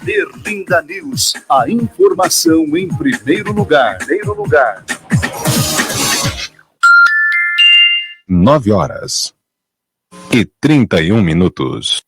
Berlinda News, a informação em primeiro lugar. 9h31.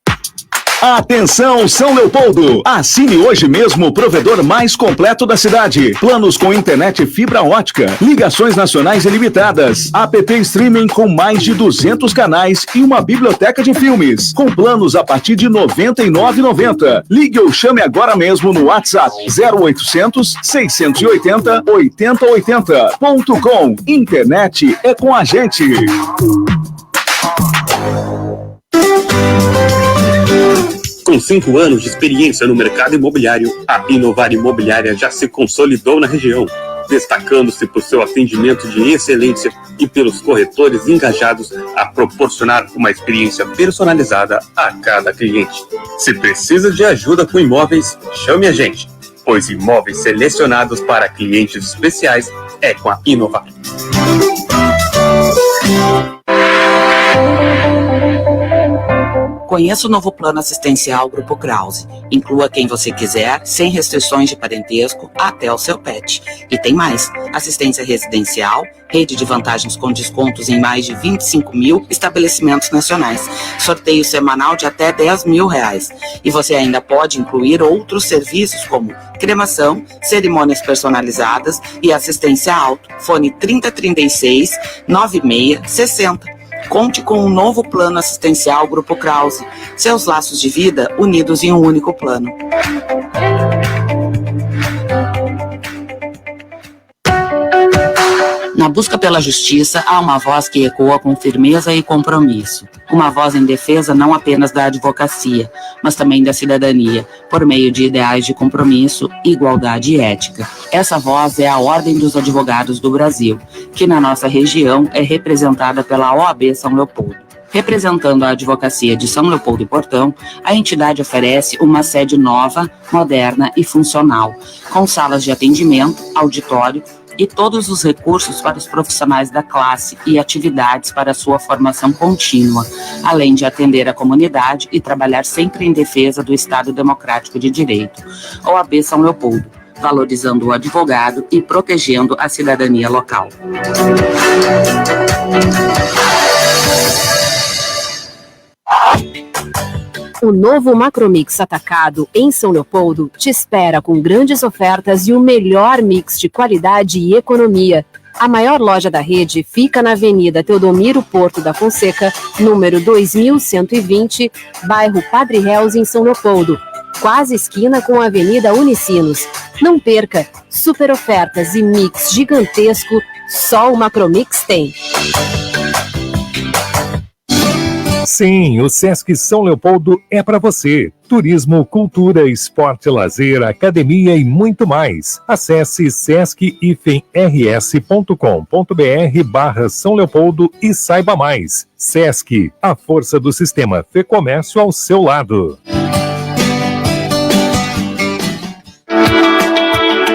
Atenção, São Leopoldo! Assine hoje mesmo o provedor mais completo da cidade. Planos com internet fibra ótica, ligações nacionais ilimitadas, app streaming com mais de 200 canais e uma biblioteca de filmes. Com planos a partir de R$ 99,90. Ligue ou chame agora mesmo no WhatsApp 0800 680 8080.com. Internet é com a gente. Com 5 anos de experiência no mercado imobiliário, a Inovar Imobiliária já se consolidou na região, destacando-se por seu atendimento de excelência e pelos corretores engajados a proporcionar uma experiência personalizada a cada cliente. Se precisa de ajuda com imóveis, chame a gente, pois imóveis selecionados para clientes especiais é com a Inovar. Conheça o novo plano assistencial Grupo Krause. Inclua quem você quiser, sem restrições de parentesco, até o seu pet. E tem mais: assistência residencial, rede de vantagens com descontos em mais de 25 mil estabelecimentos nacionais, sorteio semanal de até R$10 mil. E você ainda pode incluir outros serviços como cremação, cerimônias personalizadas e assistência auto. Fone 3036 9660. Conte com um novo plano assistencial Grupo Krause. Seus laços de vida unidos em um único plano. Na busca pela justiça, há uma voz que ecoa com firmeza e compromisso. Uma voz em defesa não apenas da advocacia, mas também da cidadania, por meio de ideais de compromisso, igualdade e ética. Essa voz é a Ordem dos Advogados do Brasil, que na nossa região é representada pela OAB São Leopoldo. Representando a advocacia de São Leopoldo e Portão, a entidade oferece uma sede nova, moderna e funcional, com salas de atendimento, auditório, e todos os recursos para os profissionais da classe e atividades para sua formação contínua, além de atender a comunidade e trabalhar sempre em defesa do Estado Democrático de Direito. OAB São Leopoldo, valorizando o advogado e protegendo a cidadania local. O novo Macromix Atacado em São Leopoldo te espera com grandes ofertas e o melhor mix de qualidade e economia. A maior loja da rede fica na Avenida Teodomiro Porto da Fonseca, número 2120, bairro Padre Reus, em São Leopoldo, quase esquina com a Avenida Unicinos. Não perca, super ofertas e mix gigantesco, só o Macromix tem. Sim, o Sesc São Leopoldo é para você. Turismo, cultura, esporte, lazer, academia e muito mais. Acesse sesc-rs.com.br/São Leopoldo e saiba mais. Sesc, a força do sistema Fê Comércio ao seu lado.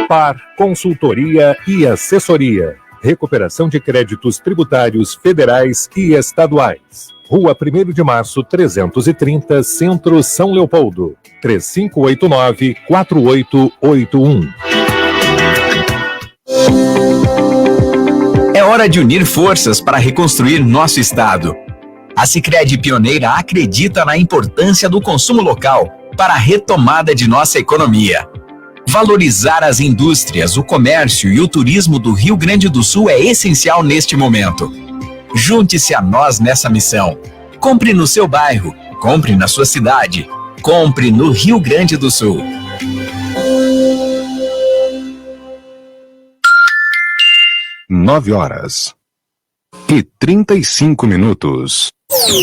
Par Consultoria e Assessoria. Recuperação de créditos tributários federais e estaduais. Rua 1º de Março, 330, Centro, São Leopoldo. 3589-4881. É hora de unir forças para reconstruir nosso estado. A Sicredi Pioneira acredita na importância do consumo local para a retomada de nossa economia. Valorizar as indústrias, o comércio e o turismo do Rio Grande do Sul é essencial neste momento. Junte-se a nós nessa missão. Compre no seu bairro, compre na sua cidade, compre no Rio Grande do Sul. 9h35.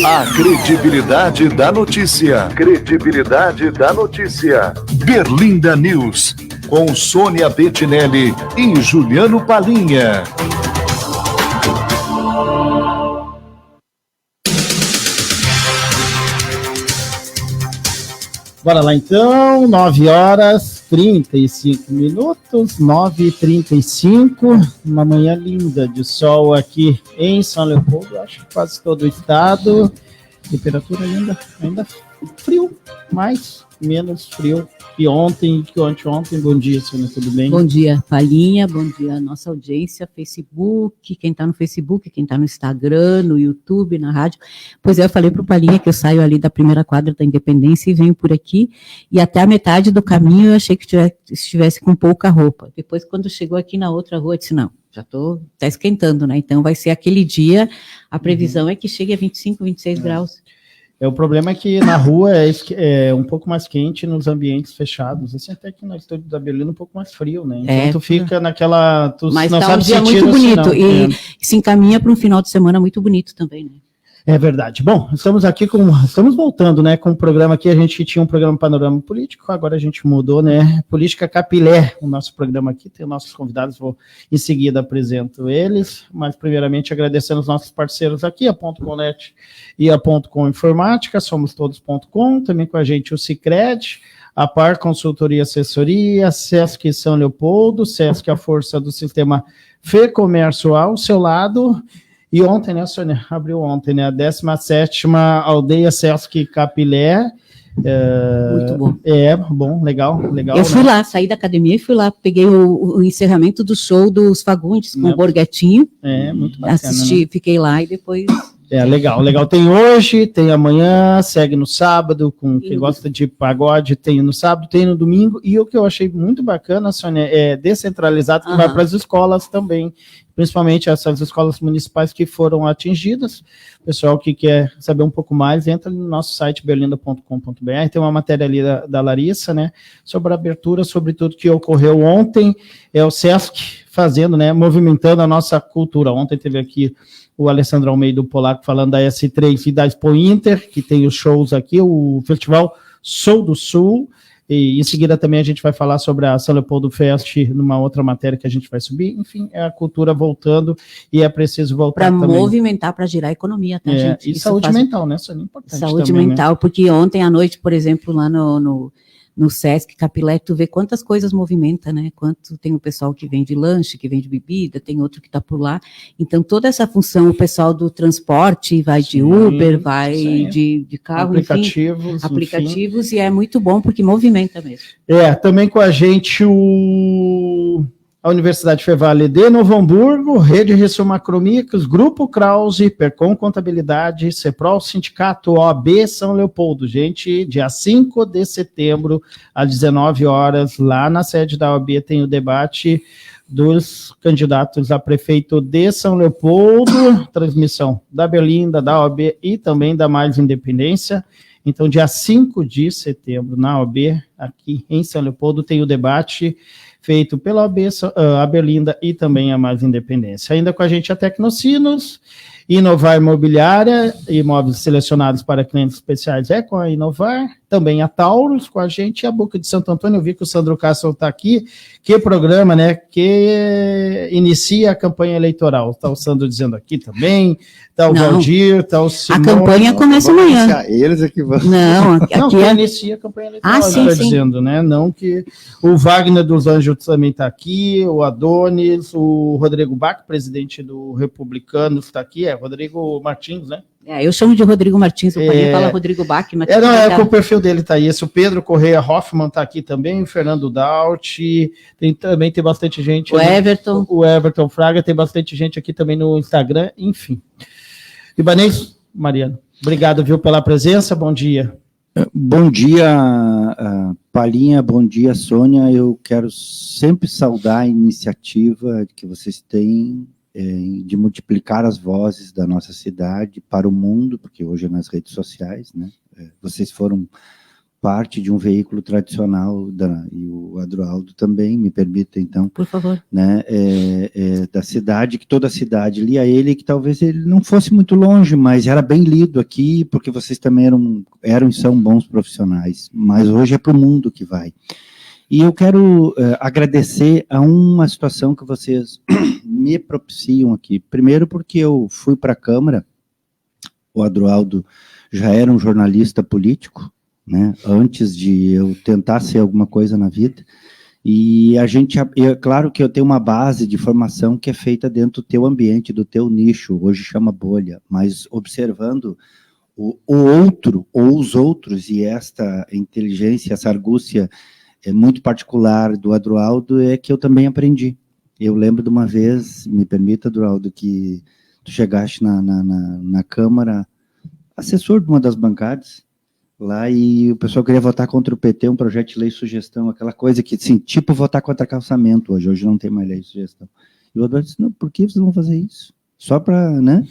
A credibilidade da notícia. Credibilidade da notícia. Berlinda News, com Sônia Bettinelli e Juliano Palinha. Bora lá então, 9h35, 9h35, uma manhã linda de sol aqui em São Leopoldo, acho que quase todo o estado, temperatura ainda frio, mas menos frio que ontem, que anteontem. Bom dia, Sônia, tudo bem? Bom dia, Palinha, bom dia, nossa audiência, Facebook, quem está no Facebook, quem está no Instagram, no YouTube, na rádio. Pois é, eu falei para o Palinha que eu saio ali da primeira quadra da Independência e venho por aqui, e até a metade do caminho eu achei que estivesse com pouca roupa. Depois, quando chegou aqui na outra rua, eu disse, não, tá esquentando, né? Então vai ser aquele dia, a previsão é que chegue a 25, 26 graus. O problema é que na rua é um pouco mais quente, nos ambientes fechados, assim, até que no estúdio da Berlim um pouco mais frio, né? Então tu fica naquela... Mas não tá sabe um dia muito bonito, e se encaminha para um final de semana muito bonito também, né? É verdade. Bom, estamos voltando, né, com o programa aqui. A gente tinha um programa Panorama Político, agora a gente mudou, né? Política Capilé, o nosso programa aqui. Tem os nossos convidados, vou em seguida apresento eles, mas primeiramente agradecendo os nossos parceiros aqui, a .com.net e a .com Informática, somostodos.com, também com a gente o Sicredi, a Par Consultoria e Assessoria, Sesc São Leopoldo, Sesc a força do sistema Fê-Comércio ao seu lado. E ontem, né, Sônia, abriu ontem, né, a 17ª Aldeia Sesc Capilé. Muito bom. Bom, legal. Eu fui lá, saí da academia e fui lá, peguei o encerramento do show dos Fagundes com o Borgatinho. Muito bacana. Assisti, né? Fiquei lá e depois... Legal. Tem hoje, tem amanhã, segue no sábado, com quem gosta de pagode, tem no sábado, tem no domingo, e o que eu achei muito bacana, Sônia, é descentralizado, que vai para as escolas também, principalmente essas escolas municipais que foram atingidas. O pessoal que quer saber um pouco mais, entra no nosso site berlinda.com.br, tem uma matéria ali da Larissa, né, sobre a abertura, sobre tudo que ocorreu ontem, o Sesc fazendo, né, movimentando a nossa cultura. Ontem teve aqui o Alessandro Almeida, o Polaco, falando da S3 e da Expo Inter, que tem os shows aqui, o Festival Sou do Sul, e em seguida também a gente vai falar sobre a São Leopoldo Fest, numa outra matéria que a gente vai subir. Enfim, é a cultura voltando, e é preciso voltar também. Para movimentar, para girar a economia, tá, gente? E saúde mental, né? Isso é importante. Saúde também, mental, né? Porque ontem à noite, por exemplo, lá no Sesc Capilé, tu vê quantas coisas movimenta, né? Quanto tem o pessoal que vende lanche, que vende bebida, tem outro que está por lá. Então, toda essa função, o pessoal do transporte vai de Uber, vai de carro, aplicativos, e é muito bom porque movimenta mesmo. Também com a gente a Universidade Fevale de Novo Hamburgo, Rede Resul Macromicros, Grupo Krause, Percom Contabilidade, Ceprol Sindicato, OAB São Leopoldo. Gente, dia 5 de setembro, às 19 horas, lá na sede da OAB tem o debate dos candidatos a prefeito de São Leopoldo, transmissão da Berlinda, da OAB e também da Mais Independência. Então, dia 5 de setembro, na OAB, aqui em São Leopoldo, tem o debate feito pela OAB, a Berlinda e também a Mais Independência. Ainda com a gente a Tecnocinos, Inovar Imobiliária, imóveis selecionados para clientes especiais com a Inovar, também a Taurus com a gente, e a Boca de Santo Antônio. Eu vi que o Sandro Castro está aqui, que programa, né, que inicia a campanha eleitoral. Está o Sandro dizendo aqui também, está o Valdir, está o Simão. A campanha começa amanhã. Eles é que vão. Não, que inicia a campanha eleitoral, sim. Dizendo, né, não que o Wagner dos Anjos também está aqui, o Adonis, o Rodrigo Bach, presidente do Republicanos, está aqui, Rodrigo Martins, né? Eu chamo de Rodrigo Martins, o Palinha fala Rodrigo Bach. Mas que o perfil dele tá aí. Esse, o Pedro Correia Hoffman tá aqui também, o Fernando Daut, também tem bastante gente. O Everton. O Everton Fraga, tem bastante gente aqui também no Instagram, enfim. Ibanez, Mariano, obrigado, viu, pela presença, bom dia. Bom dia, Palinha, bom dia, Sônia. Eu quero sempre saudar a iniciativa que vocês têm de multiplicar as vozes da nossa cidade para o mundo, porque hoje é nas redes sociais, né? Vocês foram parte de um veículo tradicional, e o Adroaldo também, me permita, então, por favor, né, da cidade, que toda a cidade lia ele, que talvez ele não fosse muito longe, mas era bem lido aqui, porque vocês também eram e são bons profissionais, mas hoje é para o mundo que vai. E eu quero agradecer a uma situação que vocês me propiciam aqui. Primeiro porque eu fui para a Câmara, o Adroaldo já era um jornalista político, né, antes de eu tentar ser alguma coisa na vida, e claro que eu tenho uma base de formação que é feita dentro do teu ambiente, do teu nicho, hoje chama bolha, mas observando o outro, ou os outros, e esta inteligência, essa argúcia muito particular do Adroaldo é que eu também aprendi. Eu lembro de uma vez, me permita, Adroaldo, que tu chegaste na Câmara, assessor de uma das bancadas, lá, e o pessoal queria votar contra o PT, um projeto de lei de sugestão, aquela coisa que, assim, tipo votar contra calçamento hoje não tem mais lei de sugestão. E o Adroaldo disse, não, por que vocês vão fazer isso? Só para, né?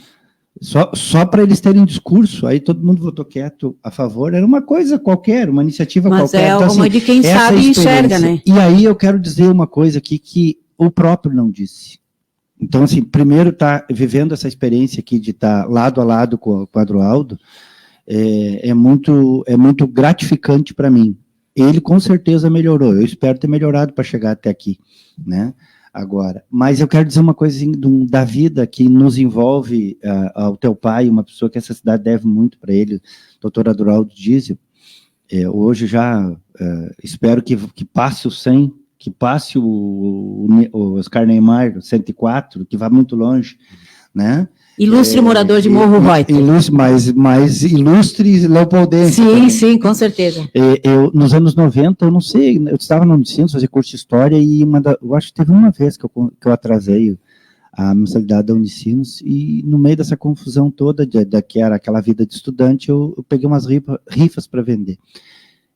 Só para eles terem discurso, aí todo mundo votou quieto a favor, era uma coisa qualquer, uma iniciativa qualquer. Mas então, uma de quem sabe e enxerga, né? E aí eu quero dizer uma coisa aqui que o próprio não disse. Então, assim, primeiro vivendo essa experiência aqui de estar lado a lado com o Adroaldo, é muito gratificante para mim. Ele com certeza melhorou, eu espero ter melhorado para chegar até aqui, né? Agora, mas eu quero dizer uma coisa da vida que nos envolve ao teu pai, uma pessoa que essa cidade deve muito para ele, doutor Adroaldo Diesel. Hoje já espero que passe o 100, que passe o Oscar Neymar, 104, que vá muito longe, né? Ilustre morador de Morro Reuter. Mas ilustre leopoldense. Sim, com certeza. Nos anos 90, eu não sei, eu estava no Unicinos, fazia curso de História, e eu acho que teve uma vez que eu atrasei a mensalidade da Unicinos, e no meio dessa confusão toda, que era aquela vida de estudante, eu peguei umas rifas para vender.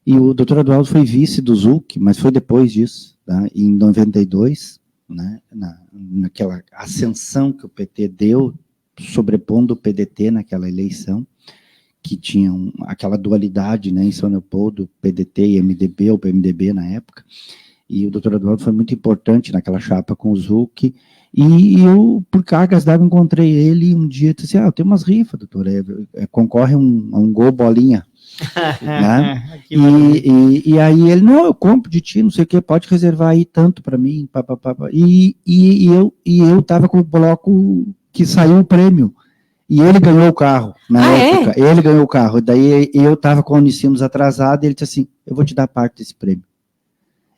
E o doutor Adroaldo foi vice do ZUC, mas foi depois disso, tá? Em 92, né? Naquela ascensão que o PT deu, sobrepondo o PDT naquela eleição, que tinha aquela dualidade, né, em São Leopoldo, PDT e MDB, ou PMDB na época, e o doutor Adroaldo foi muito importante naquela chapa com o ZUC, e eu, por cargas d'água, encontrei ele um dia e disse, eu tenho umas rifas, doutor, concorre a um gol bolinha, né? E aí ele, não, eu compro de ti, não sei o que, pode reservar aí tanto para mim, e eu tava com o bloco que saiu o prêmio, e ele ganhou o carro, na época, ele ganhou o carro, daí eu estava com o Unicinos atrasado, e ele disse assim, eu vou te dar parte desse prêmio.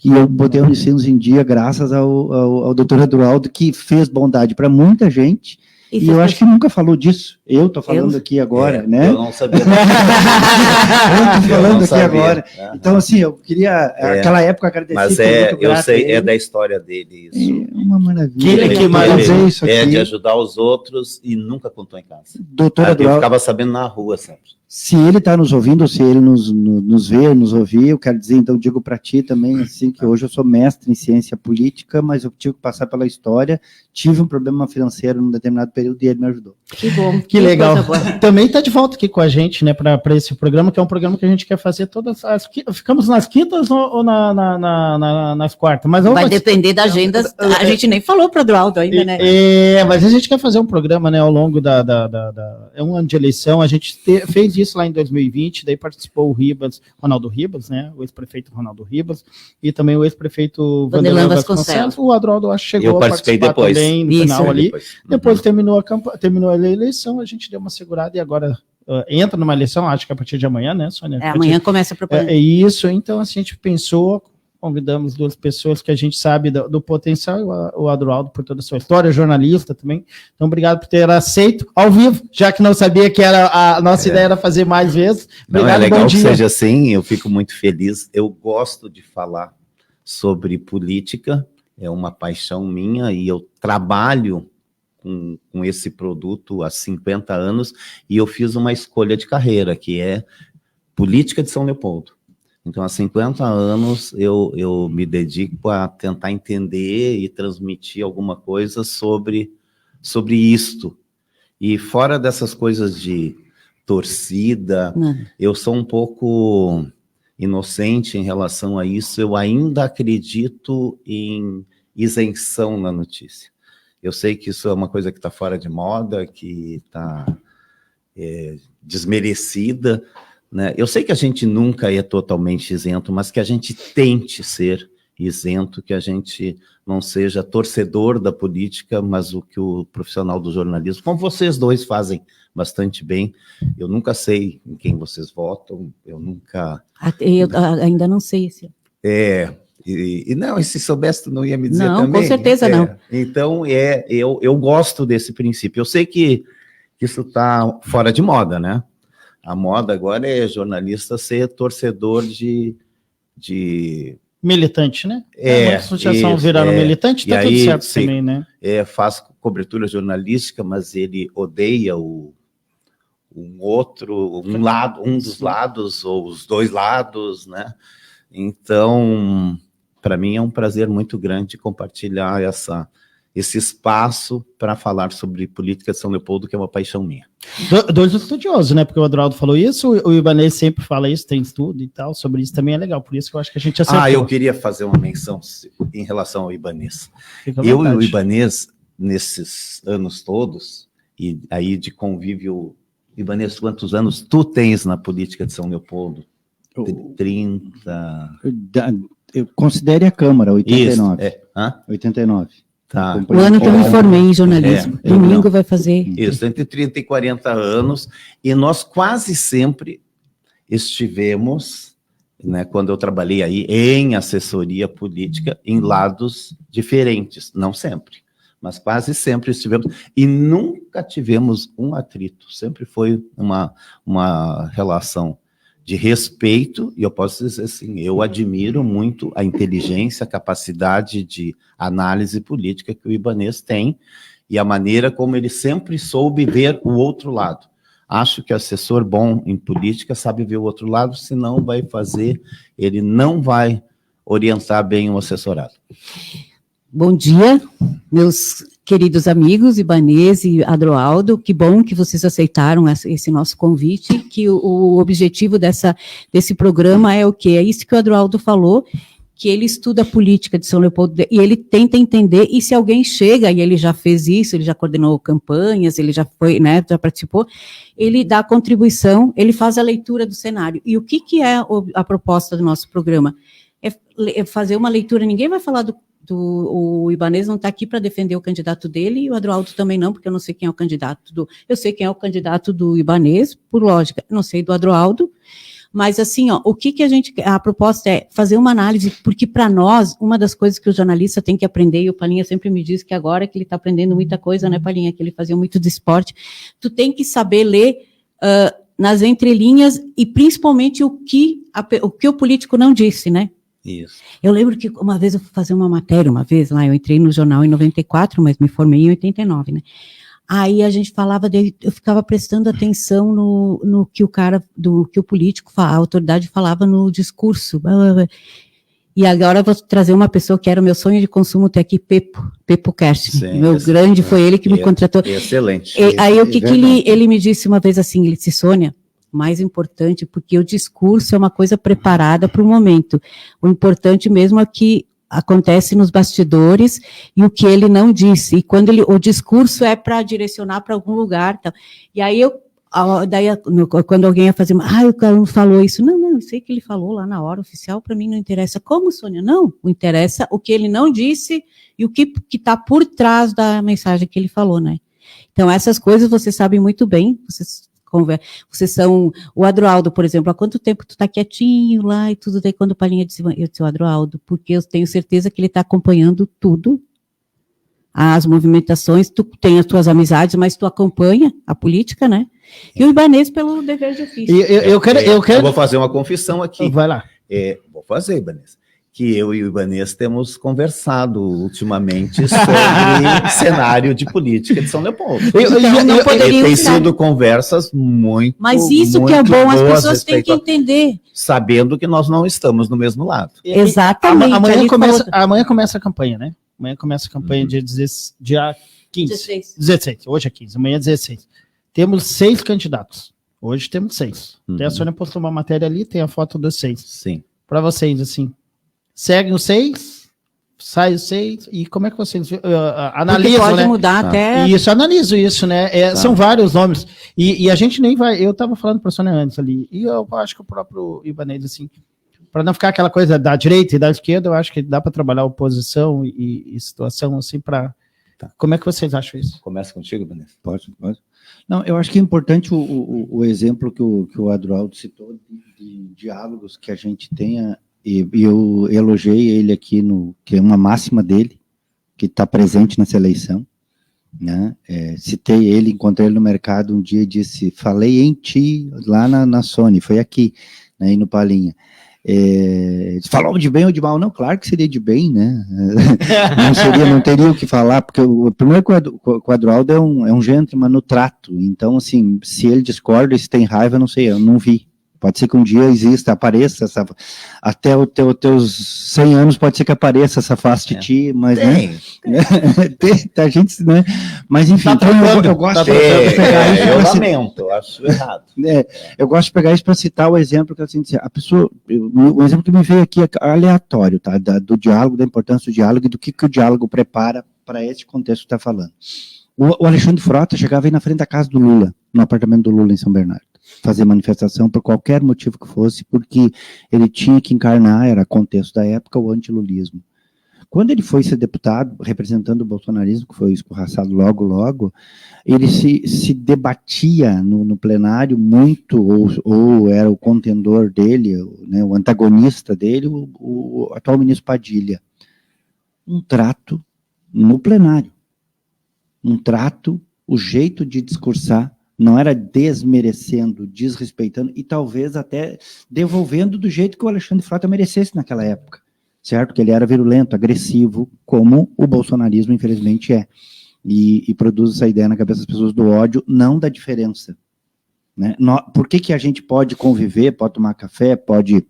E eu botei o Unicinos em dia, graças ao doutor Adroaldo, que fez bondade para muita gente, e eu acho que nunca falou disso. Eu estou falando aqui agora, né? Eu não sabia. Eu estou falando aqui agora. Então, assim, eu queria, aquela época, agradecer. Mas eu sei, é da história dele isso. Uma maravilha. De ajudar os outros e nunca contou em casa. Doutor Adroaldo, eu ficava sabendo na rua sempre. Se ele está nos ouvindo, ou se ele nos vê, nos ouvir, eu quero dizer, então, digo para ti também, assim, que hoje eu sou mestre em ciência política, mas eu tive que passar pela história, tive um problema financeiro num determinado período e ele me ajudou. Que bom. Que legal. Também está de volta aqui com a gente, né, para esse programa, que é um programa que a gente quer fazer todas as... Ficamos nas quintas ou nas quartas? Mas vai depender da agenda, a gente nem falou para o Adroaldo ainda, né? Mas a gente quer fazer um programa, né, ao longo é um ano de eleição, a gente fez isso lá em 2020, daí participou o Ronaldo Ribas, né, o ex-prefeito Ronaldo Ribas, e também o ex-prefeito Vanderlan Vasconcelos. O Adroaldo, acho que chegou a participar depois. Também no final ali. Depois terminou a eleição, a gente deu uma segurada e agora entra numa eleição, acho que a partir de amanhã, né, Sônia? Amanhã começa a propaganda. Isso, então a gente pensou convidamos duas pessoas que a gente sabe do potencial, e o Adroaldo por toda a sua história, jornalista também. Então, obrigado por ter aceito ao vivo, já que não sabia que a nossa ideia era fazer mais vezes. Obrigado, não, é legal bom que dia. seja assim, eu fico muito feliz. Eu gosto de falar sobre política, é uma paixão minha, e eu trabalho com esse produto há 50 anos, e eu fiz uma escolha de carreira, que é política de São Leopoldo. Então, há 50 anos, eu me dedico a tentar entender e transmitir alguma coisa sobre isto. E fora dessas coisas de torcida, eu sou um pouco inocente em relação a isso, eu ainda acredito em isenção na notícia. Eu sei que isso é uma coisa que está fora de moda, que está desmerecida, né? Eu sei que a gente nunca é totalmente isento, mas que a gente tente ser isento, que a gente não seja torcedor da política, mas o que o profissional do jornalismo, como vocês dois fazem bastante bem, eu nunca sei em quem vocês votam, eu nunca... Eu ainda não sei. E não, e se soubesse, tu não ia me dizer não, também? Com certeza não. Então, eu gosto desse princípio. Eu sei que isso está fora de moda, né? A moda agora é jornalista ser torcedor de... Militante, né? Uma associação virando militante, tá tudo certo sim, também, né? Faz cobertura jornalística, mas ele odeia um dos lados, ou os dois lados, né? Então, para mim é um prazer muito grande compartilhar esse espaço para falar sobre política de São Leopoldo, que é uma paixão minha. Dois estudiosos, né? Porque o Adroaldo falou isso, o Ibanez sempre fala isso, tem estudo e tal, sobre isso também é legal, por isso que eu acho que a gente acertou. Eu queria fazer uma menção em relação ao Ibanez. Eu e o Ibanez, nesses anos todos, e aí de convívio, Ibanez, quantos anos tu tens na política de São Leopoldo? 30... Eu considere a Câmara, 89. Isso, 89. Tá. O ano que eu me formei em jornalismo. Domingo vai fazer. Isso, entre 30 e 40 anos. E nós quase sempre estivemos, né, quando eu trabalhei aí, em assessoria política, em lados diferentes. Não sempre, mas quase sempre estivemos. E nunca tivemos um atrito. Sempre foi uma relação de respeito, e eu posso dizer assim, eu admiro muito a inteligência, a capacidade de análise política que o Ibanez tem, e a maneira como ele sempre soube ver o outro lado. Acho que assessor bom em política sabe ver o outro lado, senão ele não vai orientar bem o assessorado. Bom dia, meus queridos amigos, Ibanez e Adroaldo, que bom que vocês aceitaram esse nosso convite, que o objetivo desse programa é o quê? É isso que o Adroaldo falou, que ele estuda a política de São Leopoldo, e ele tenta entender, e se alguém chega, e ele já fez isso, ele já coordenou campanhas, ele já foi, né, já participou, ele dá a contribuição, ele faz a leitura do cenário. E o que é a proposta do nosso programa? É fazer uma leitura, ninguém vai falar o Ibanez não está aqui para defender o candidato dele, e o Adroaldo também não, porque eu não sei quem é o candidato eu sei quem é o candidato do Ibanez, por lógica, não sei do Adroaldo, mas assim, o que a proposta é fazer uma análise, porque para nós, uma das coisas que o jornalista tem que aprender, e o Palinha sempre me diz que agora que ele está aprendendo muita coisa, né, Palinha, que ele fazia muito de esporte, tu tem que saber ler nas entrelinhas, e principalmente o que o político não disse, né? Isso. Eu lembro que uma vez eu fui fazer uma matéria, eu entrei no jornal em 94, mas me formei em 89, né? Aí a gente falava eu ficava prestando atenção no que que o político, a autoridade falava no discurso. E agora eu vou trazer uma pessoa que era o meu sonho de consumo até aqui, Pepo Kersten. Foi ele que me contratou. Excelente. Aí o que ele me disse uma vez assim, ele disse, Sônia, mais importante, porque o discurso é uma coisa preparada para o momento. O importante mesmo é que acontece nos bastidores e o que ele não disse. E quando o discurso é para direcionar para algum lugar. Então, e aí quando alguém ia fazer, o cara não falou isso. Não, eu sei que ele falou lá na hora oficial, para mim não interessa. Como, Sônia? Não, interessa o que ele não disse e o que está por trás da mensagem que ele falou, né? Então, essas coisas vocês sabem muito bem, vocês vocês são, o Adroaldo, por exemplo, há quanto tempo tu tá quietinho lá e tudo, daí quando o Palhinha disse, eu disse, o Adroaldo, porque eu tenho certeza que ele está acompanhando tudo, as movimentações, tu tem as tuas amizades, mas tu acompanha a política, né? E o Ibanez pelo dever de ofício. Eu vou fazer uma confissão aqui. Vai lá. Vou fazer, Ibanez. Que eu e o Ibanez temos conversado ultimamente sobre cenário de política de São Leopoldo. Tem sido conversas muito. Mas isso muito que é bom, as pessoas têm que entender. Sabendo que nós não estamos no mesmo lado. Exatamente. Amanhã começa a campanha, né? Amanhã começa a campanha dia 15. 16. Hoje é 15, amanhã é 16. Temos 6 candidatos. Hoje temos 6. Até a Sônia postou uma matéria ali, tem a foto dos 6. Sim. Para vocês, assim, seguem os 6, sai os 6, e como é que vocês analisam, pode né? Mudar até... Isso, analiso isso, né? São vários nomes. E a gente nem vai... Eu estava falando para a Sônia antes ali, e eu acho que o próprio Ibanez, assim, para não ficar aquela coisa da direita e da esquerda, eu acho que dá para trabalhar oposição e situação, assim, para... Tá. Como é que vocês acham isso? Começa contigo, Ibanez. Pode. Não, eu acho que é importante o exemplo que o Adroaldo citou de diálogos que a gente tenha, e eu elogiei ele aqui, que é uma máxima dele, que está presente nessa eleição, né? Citei ele, encontrei ele no mercado um dia e disse, falei em ti lá na Sony, foi aqui, né, e no Palhinha. Falou de bem ou de mal? Não, claro que seria de bem, né? Não teria o que falar, porque o primeiro Adroaldo é um gentleman no trato, então, assim, se ele discorda, se tem raiva, não sei, eu não vi. Pode ser que um dia exista, apareça, até os teus 100 anos pode ser que apareça essa face de ti, mas tem. A gente, né? Mas enfim, então eu gosto de pegar isso. Eu lamento, acho errado. Eu gosto de pegar isso para citar o exemplo que assim, a pessoa, o exemplo que me veio aqui é aleatório, tá? Do diálogo, da importância do diálogo e do que o diálogo prepara para esse contexto que está falando. O Alexandre Frota chegava aí na frente da casa do Lula, no apartamento do Lula em São Bernardo, fazer manifestação por qualquer motivo que fosse, porque ele tinha que encarnar, era contexto da época, o antilulismo. Quando ele foi ser deputado, representando o bolsonarismo, que foi escorraçado logo, ele se debatia no plenário muito, ou era o contendor dele, né, o antagonista dele, o atual ministro Padilha. Um trato no plenário. Um trato, o jeito de discursar, não era desmerecendo, desrespeitando e talvez até devolvendo do jeito que o Alexandre Frota merecesse naquela época, certo? Que ele era virulento, agressivo, como o bolsonarismo infelizmente é, e produz essa ideia na cabeça das pessoas do ódio, não da diferença, né? Por que a gente pode conviver, pode tomar café, pode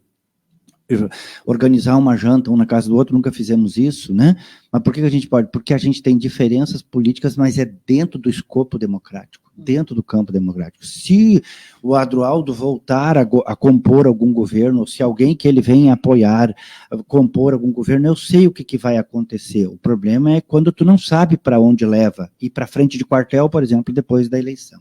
organizar uma janta um na casa do outro, nunca fizemos isso, né? Mas por que a gente pode? Porque a gente tem diferenças políticas, mas é dentro do escopo democrático, dentro do campo democrático. Se o Adroaldo voltar a compor algum governo, ou se alguém que ele venha apoiar, compor algum governo, eu sei o que vai acontecer. O problema é quando tu não sabe para onde leva, ir para frente de quartel, por exemplo, depois da eleição.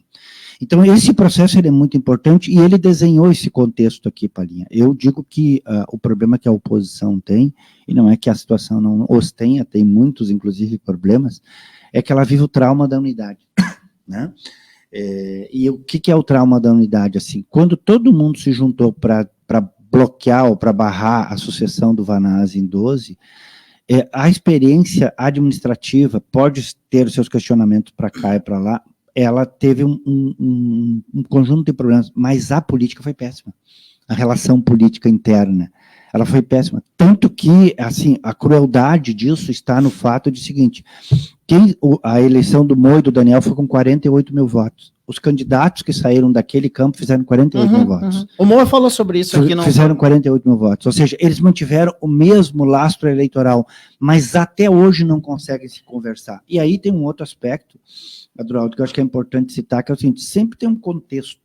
Então, esse processo ele é muito importante e ele desenhou esse contexto aqui, Palhinha. Eu digo que o problema que a oposição tem, e não é que a situação não os tenha, tem muitos, inclusive, problemas, é que ela vive o trauma da unidade, né? E o que é o trauma da unidade? Assim, quando todo mundo se juntou para bloquear ou para barrar a sucessão do Vanazzi em 12, a experiência administrativa pode ter os seus questionamentos para cá e para lá, ela teve um conjunto de problemas, mas a política foi péssima. A relação política interna, ela foi péssima. Tanto que, assim, a crueldade disso está no fato de seguinte, a eleição do Moi e do Daniel foi com 48 mil votos. Os candidatos que saíram daquele campo fizeram 48 mil votos. O Moa falou sobre isso aqui. Fizeram 48 mil votos. Ou seja, eles mantiveram o mesmo lastro eleitoral, mas até hoje não conseguem se conversar. E aí tem um outro aspecto, Adroaldo, que eu acho que é importante citar, que é o seguinte, sempre tem um contexto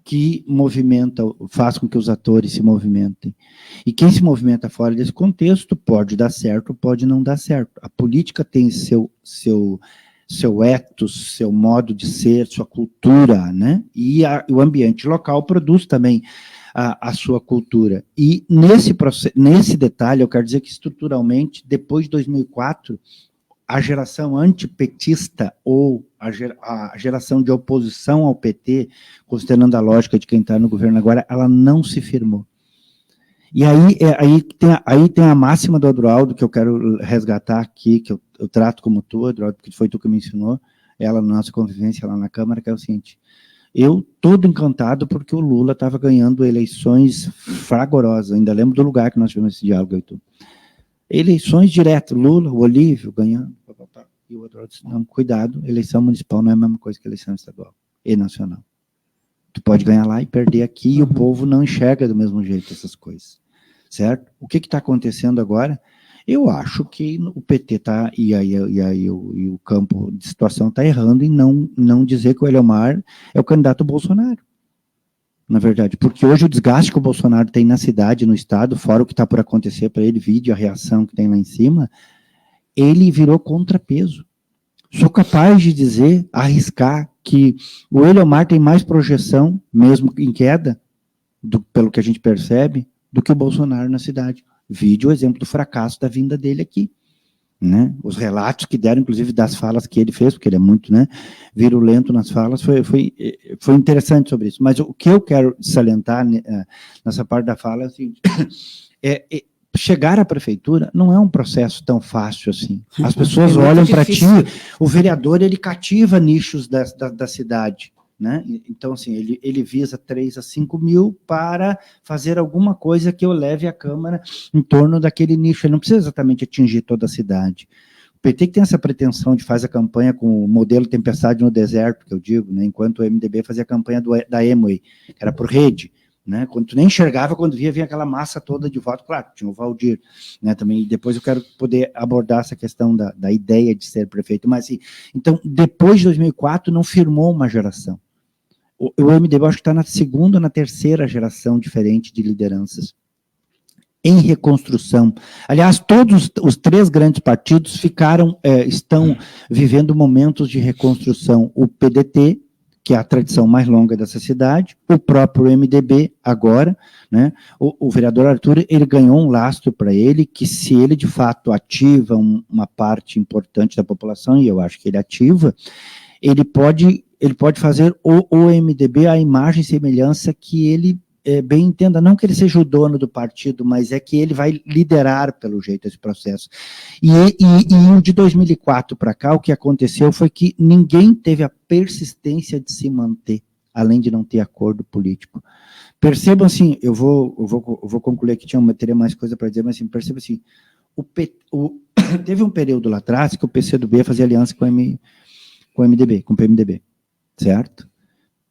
que movimenta, faz com que os atores se movimentem. E quem se movimenta fora desse contexto pode dar certo, pode não dar certo. A política tem seu ethos, seu modo de ser, sua cultura, né? E o ambiente local produz também a sua cultura. E nesse detalhe, eu quero dizer que estruturalmente, depois de 2004, a geração antipetista ou a geração de oposição ao PT, considerando a lógica de quem está no governo agora, ela não se firmou. E aí tem a máxima do Adroaldo, que eu quero resgatar aqui, que eu trato como tu, Adroaldo, porque foi tu que me ensinou, ela na nossa convivência lá na Câmara, que é o seguinte: eu todo encantado porque o Lula estava ganhando eleições fragorosas, ainda lembro do lugar que nós tivemos esse diálogo, eu e tu. Eleições direto, Lula, o Olívio ganhando, e o outro disse, não, cuidado, eleição municipal não é a mesma coisa que eleição estadual e nacional. Tu pode ganhar lá e perder aqui, e o povo não enxerga do mesmo jeito essas coisas, certo? O que está acontecendo agora? Eu acho que o PT está, e o campo de situação está errando em não dizer que o Eliomar é o candidato Bolsonaro. Na verdade, porque hoje o desgaste que o Bolsonaro tem na cidade, no estado, fora o que está por acontecer para ele, vídeo, a reação que tem lá em cima, ele virou contrapeso. Sou capaz de dizer, arriscar, que o Eliomar tem mais projeção, mesmo em queda, pelo que a gente percebe, do que o Bolsonaro na cidade. Vídeo o exemplo do fracasso da vinda dele aqui. Né? Os relatos que deram, inclusive, das falas que ele fez, porque ele é muito, né, virulento nas falas, foi interessante sobre isso. Mas o que eu quero salientar nessa parte da fala é o seguinte: chegar à prefeitura não é um processo tão fácil assim. As pessoas olham para ti, o vereador, ele cativa nichos da cidade. Né? Então, assim, ele visa 3 a 5 mil para fazer alguma coisa que eu leve a Câmara em torno daquele nicho. Ele não precisa exatamente atingir toda a cidade. O PT que tem essa pretensão de fazer a campanha com o modelo Tempestade no Deserto, que eu digo, né? Enquanto o MDB fazia a campanha da Amway, que era por rede, né? Quando tu nem enxergava, quando vinha aquela massa toda de voto, claro, tinha o Valdir, né? Também, depois eu quero poder abordar essa questão da ideia de ser prefeito, mas assim, então, depois de 2004, não firmou uma geração. O MDB, eu acho que está na segunda ou na terceira geração diferente de lideranças em reconstrução. Aliás, todos os 3 grandes partidos estão vivendo momentos de reconstrução. O PDT, que é a tradição mais longa dessa cidade, o próprio MDB agora, né? O vereador Arthur, ele ganhou um lastro para ele, que se ele de fato ativa uma parte importante da população, e eu acho que ele ativa, ele pode fazer o MDB a imagem e semelhança que ele bem entenda, não que ele seja o dono do partido, mas é que ele vai liderar, pelo jeito, esse processo. E de 2004 para cá, o que aconteceu foi que ninguém teve a persistência de se manter, além de não ter acordo político. Percebam assim, eu vou concluir aqui, teria mais coisa para dizer, mas assim, percebam assim, teve um período lá atrás que o PCdoB fazia aliança com o PMDB. Certo?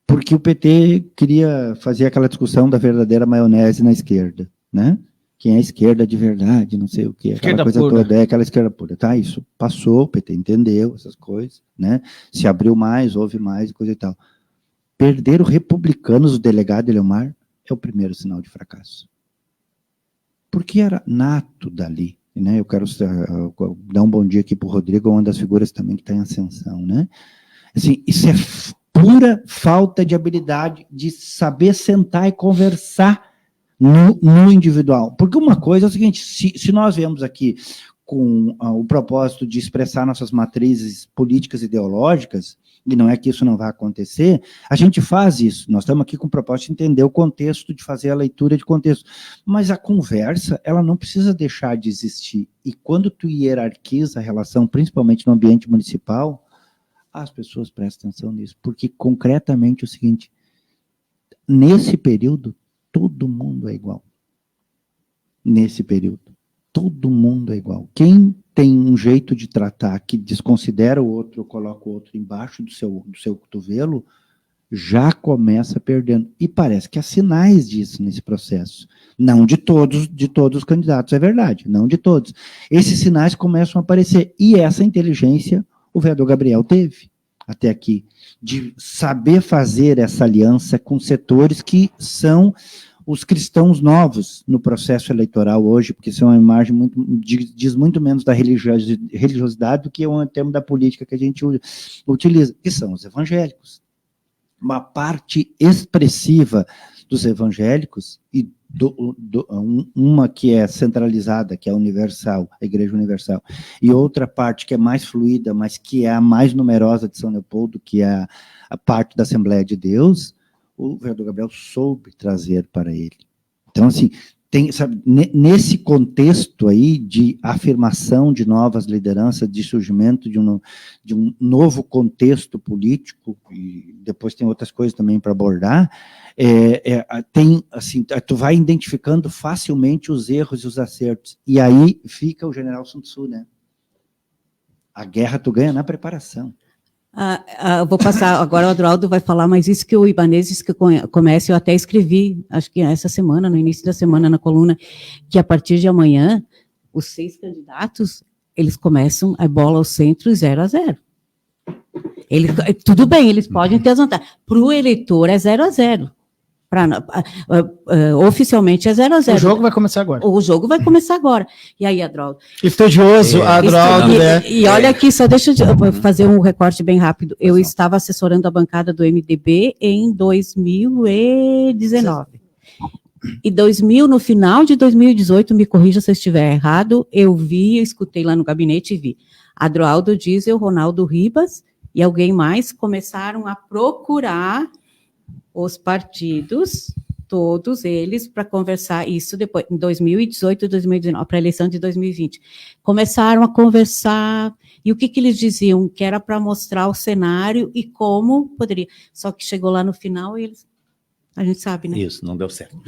Porque o PT queria fazer aquela discussão da verdadeira maionese na esquerda, né? Quem é a esquerda de verdade, não sei o quê, aquela coisa toda, aquela esquerda pura, tá? Isso passou, o PT entendeu essas coisas, né? Se abriu mais, houve mais, coisa e tal. Perder os republicanos, o delegado Eliomar, é o primeiro sinal de fracasso. Porque era nato dali, né? Eu quero dar um bom dia aqui para o Rodrigo, uma das figuras também que está em ascensão, né? Assim, isso é pura falta de habilidade de saber sentar e conversar no individual. Porque uma coisa é o seguinte, se nós viemos aqui com o propósito de expressar nossas matrizes políticas e ideológicas, e não é que isso não vai acontecer, a gente faz isso. Nós estamos aqui com o propósito de entender o contexto, de fazer a leitura de contexto. Mas a conversa, ela não precisa deixar de existir. E quando tu hierarquiza a relação, principalmente no ambiente municipal, as pessoas prestam atenção nisso, porque concretamente é o seguinte, nesse período, todo mundo é igual. Nesse período, todo mundo é igual. Quem tem um jeito de tratar que desconsidera o outro, coloca o outro embaixo do seu cotovelo, já começa perdendo. E parece que há sinais disso nesse processo. Não de todos os candidatos, é verdade, não de todos. Esses sinais começam a aparecer, e essa inteligência o vereador Gabriel teve, até aqui, de saber fazer essa aliança com setores que são os cristãos novos no processo eleitoral hoje, porque são uma imagem diz muito menos da religiosidade do que é um termo da política que a gente utiliza, que são os evangélicos. Uma parte expressiva dos evangélicos, e uma que é centralizada, que é universal, a Igreja Universal, e outra parte que é mais fluida, mas que é a mais numerosa de São Leopoldo, que é a parte da Assembleia de Deus, o vereador Gabriel soube trazer para ele. Então, assim, sabe, nesse contexto aí de afirmação de novas lideranças, de surgimento de um novo contexto político, e depois tem outras coisas também para abordar, tem, assim, tu vai identificando facilmente os erros e os acertos, e aí fica o general Sun Tzu, né? A guerra tu ganha na preparação. Vou passar, agora o Adroaldo vai falar, mas isso que o Ibanez disse que comece, eu até escrevi, acho que essa semana, no início da semana, na coluna, que a partir de amanhã, os 6 candidatos, eles começam a bola ao centro 0-0. Tudo bem, eles podem ter as vantagens. Para o eleitor é 0-0. Oficialmente é 0-0. O jogo vai começar agora. O jogo vai começar agora. E aí, Adroaldo? Estudioso, Adroaldo, né? E olha aqui, só deixa eu fazer um recorte bem rápido. Eu estava assessorando a bancada do MDB em 2019. E no final de 2018, me corrija se eu estiver errado, eu escutei lá no gabinete e vi. Adroaldo Diesel, Ronaldo Ribas e alguém mais começaram a procurar os partidos, todos eles, para conversar isso depois, em 2018 e 2019, para a eleição de 2020. Começaram a conversar, e o que eles diziam? Que era para mostrar o cenário e como poderia. Só que chegou lá no final e eles... A gente sabe, né? Isso, não deu certo. Não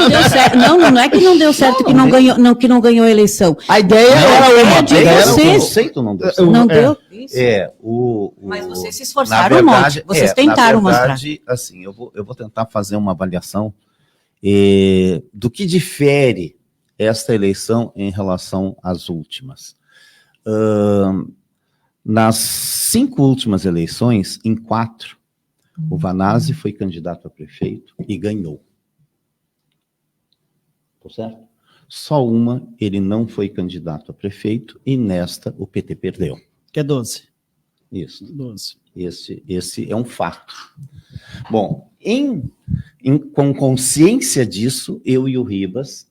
deu certo. Não é que não deu certo, que não ganhou a eleição. A ideia era uma. O conceito não deu certo. Não deu? Isso. Mas vocês se esforçaram um monte. Vocês tentaram mostrar. Na verdade, assim, eu vou tentar fazer uma avaliação do que difere esta eleição em relação às últimas. Nas 5 últimas eleições, em 4, o Vanazzi foi candidato a prefeito e ganhou. Tá certo? Só uma, ele não foi candidato a prefeito e nesta o PT perdeu. Que é 12. Isso. 12. Esse é um fato. Bom, com consciência disso, eu e o Ribas...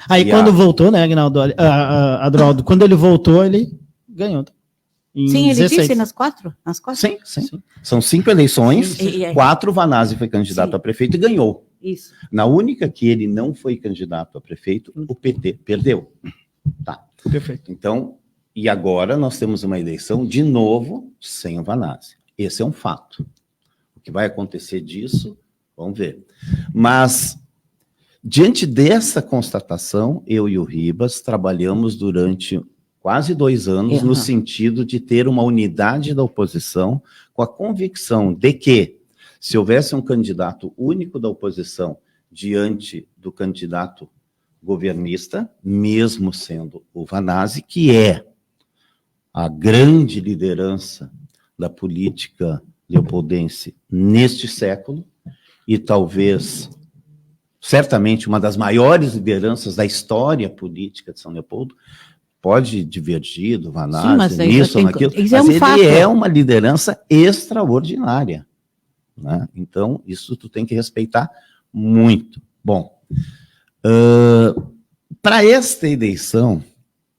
Aí quando voltou, né, Aguinaldo, Adroaldo, quando ele voltou, ele ganhou. Sim, ele 16. Disse nas 4? Nas 4? Sim. São 5 eleições, 4 Vanazzi foi candidato a prefeito e ganhou. Isso. Na única que ele não foi candidato a prefeito, o PT perdeu. Tá. Perfeito. Então, e agora nós temos uma eleição de novo sem o Vanazzi. Esse é um fato. O que vai acontecer disso, vamos ver. Mas, diante dessa constatação, eu e o Ribas trabalhamos durante quase 2 anos, no sentido de ter uma unidade da oposição, com a convicção de que, se houvesse um candidato único da oposição diante do candidato governista, mesmo sendo o Vanazzi, que é a grande liderança da política leopoldense neste século, e talvez, certamente, uma das maiores lideranças da história política de São Leopoldo, pode divergir do Vanazzi, nisso ou naquilo, mas ele é uma liderança extraordinária. Né? Então, isso tu tem que respeitar muito. Bom, para esta eleição,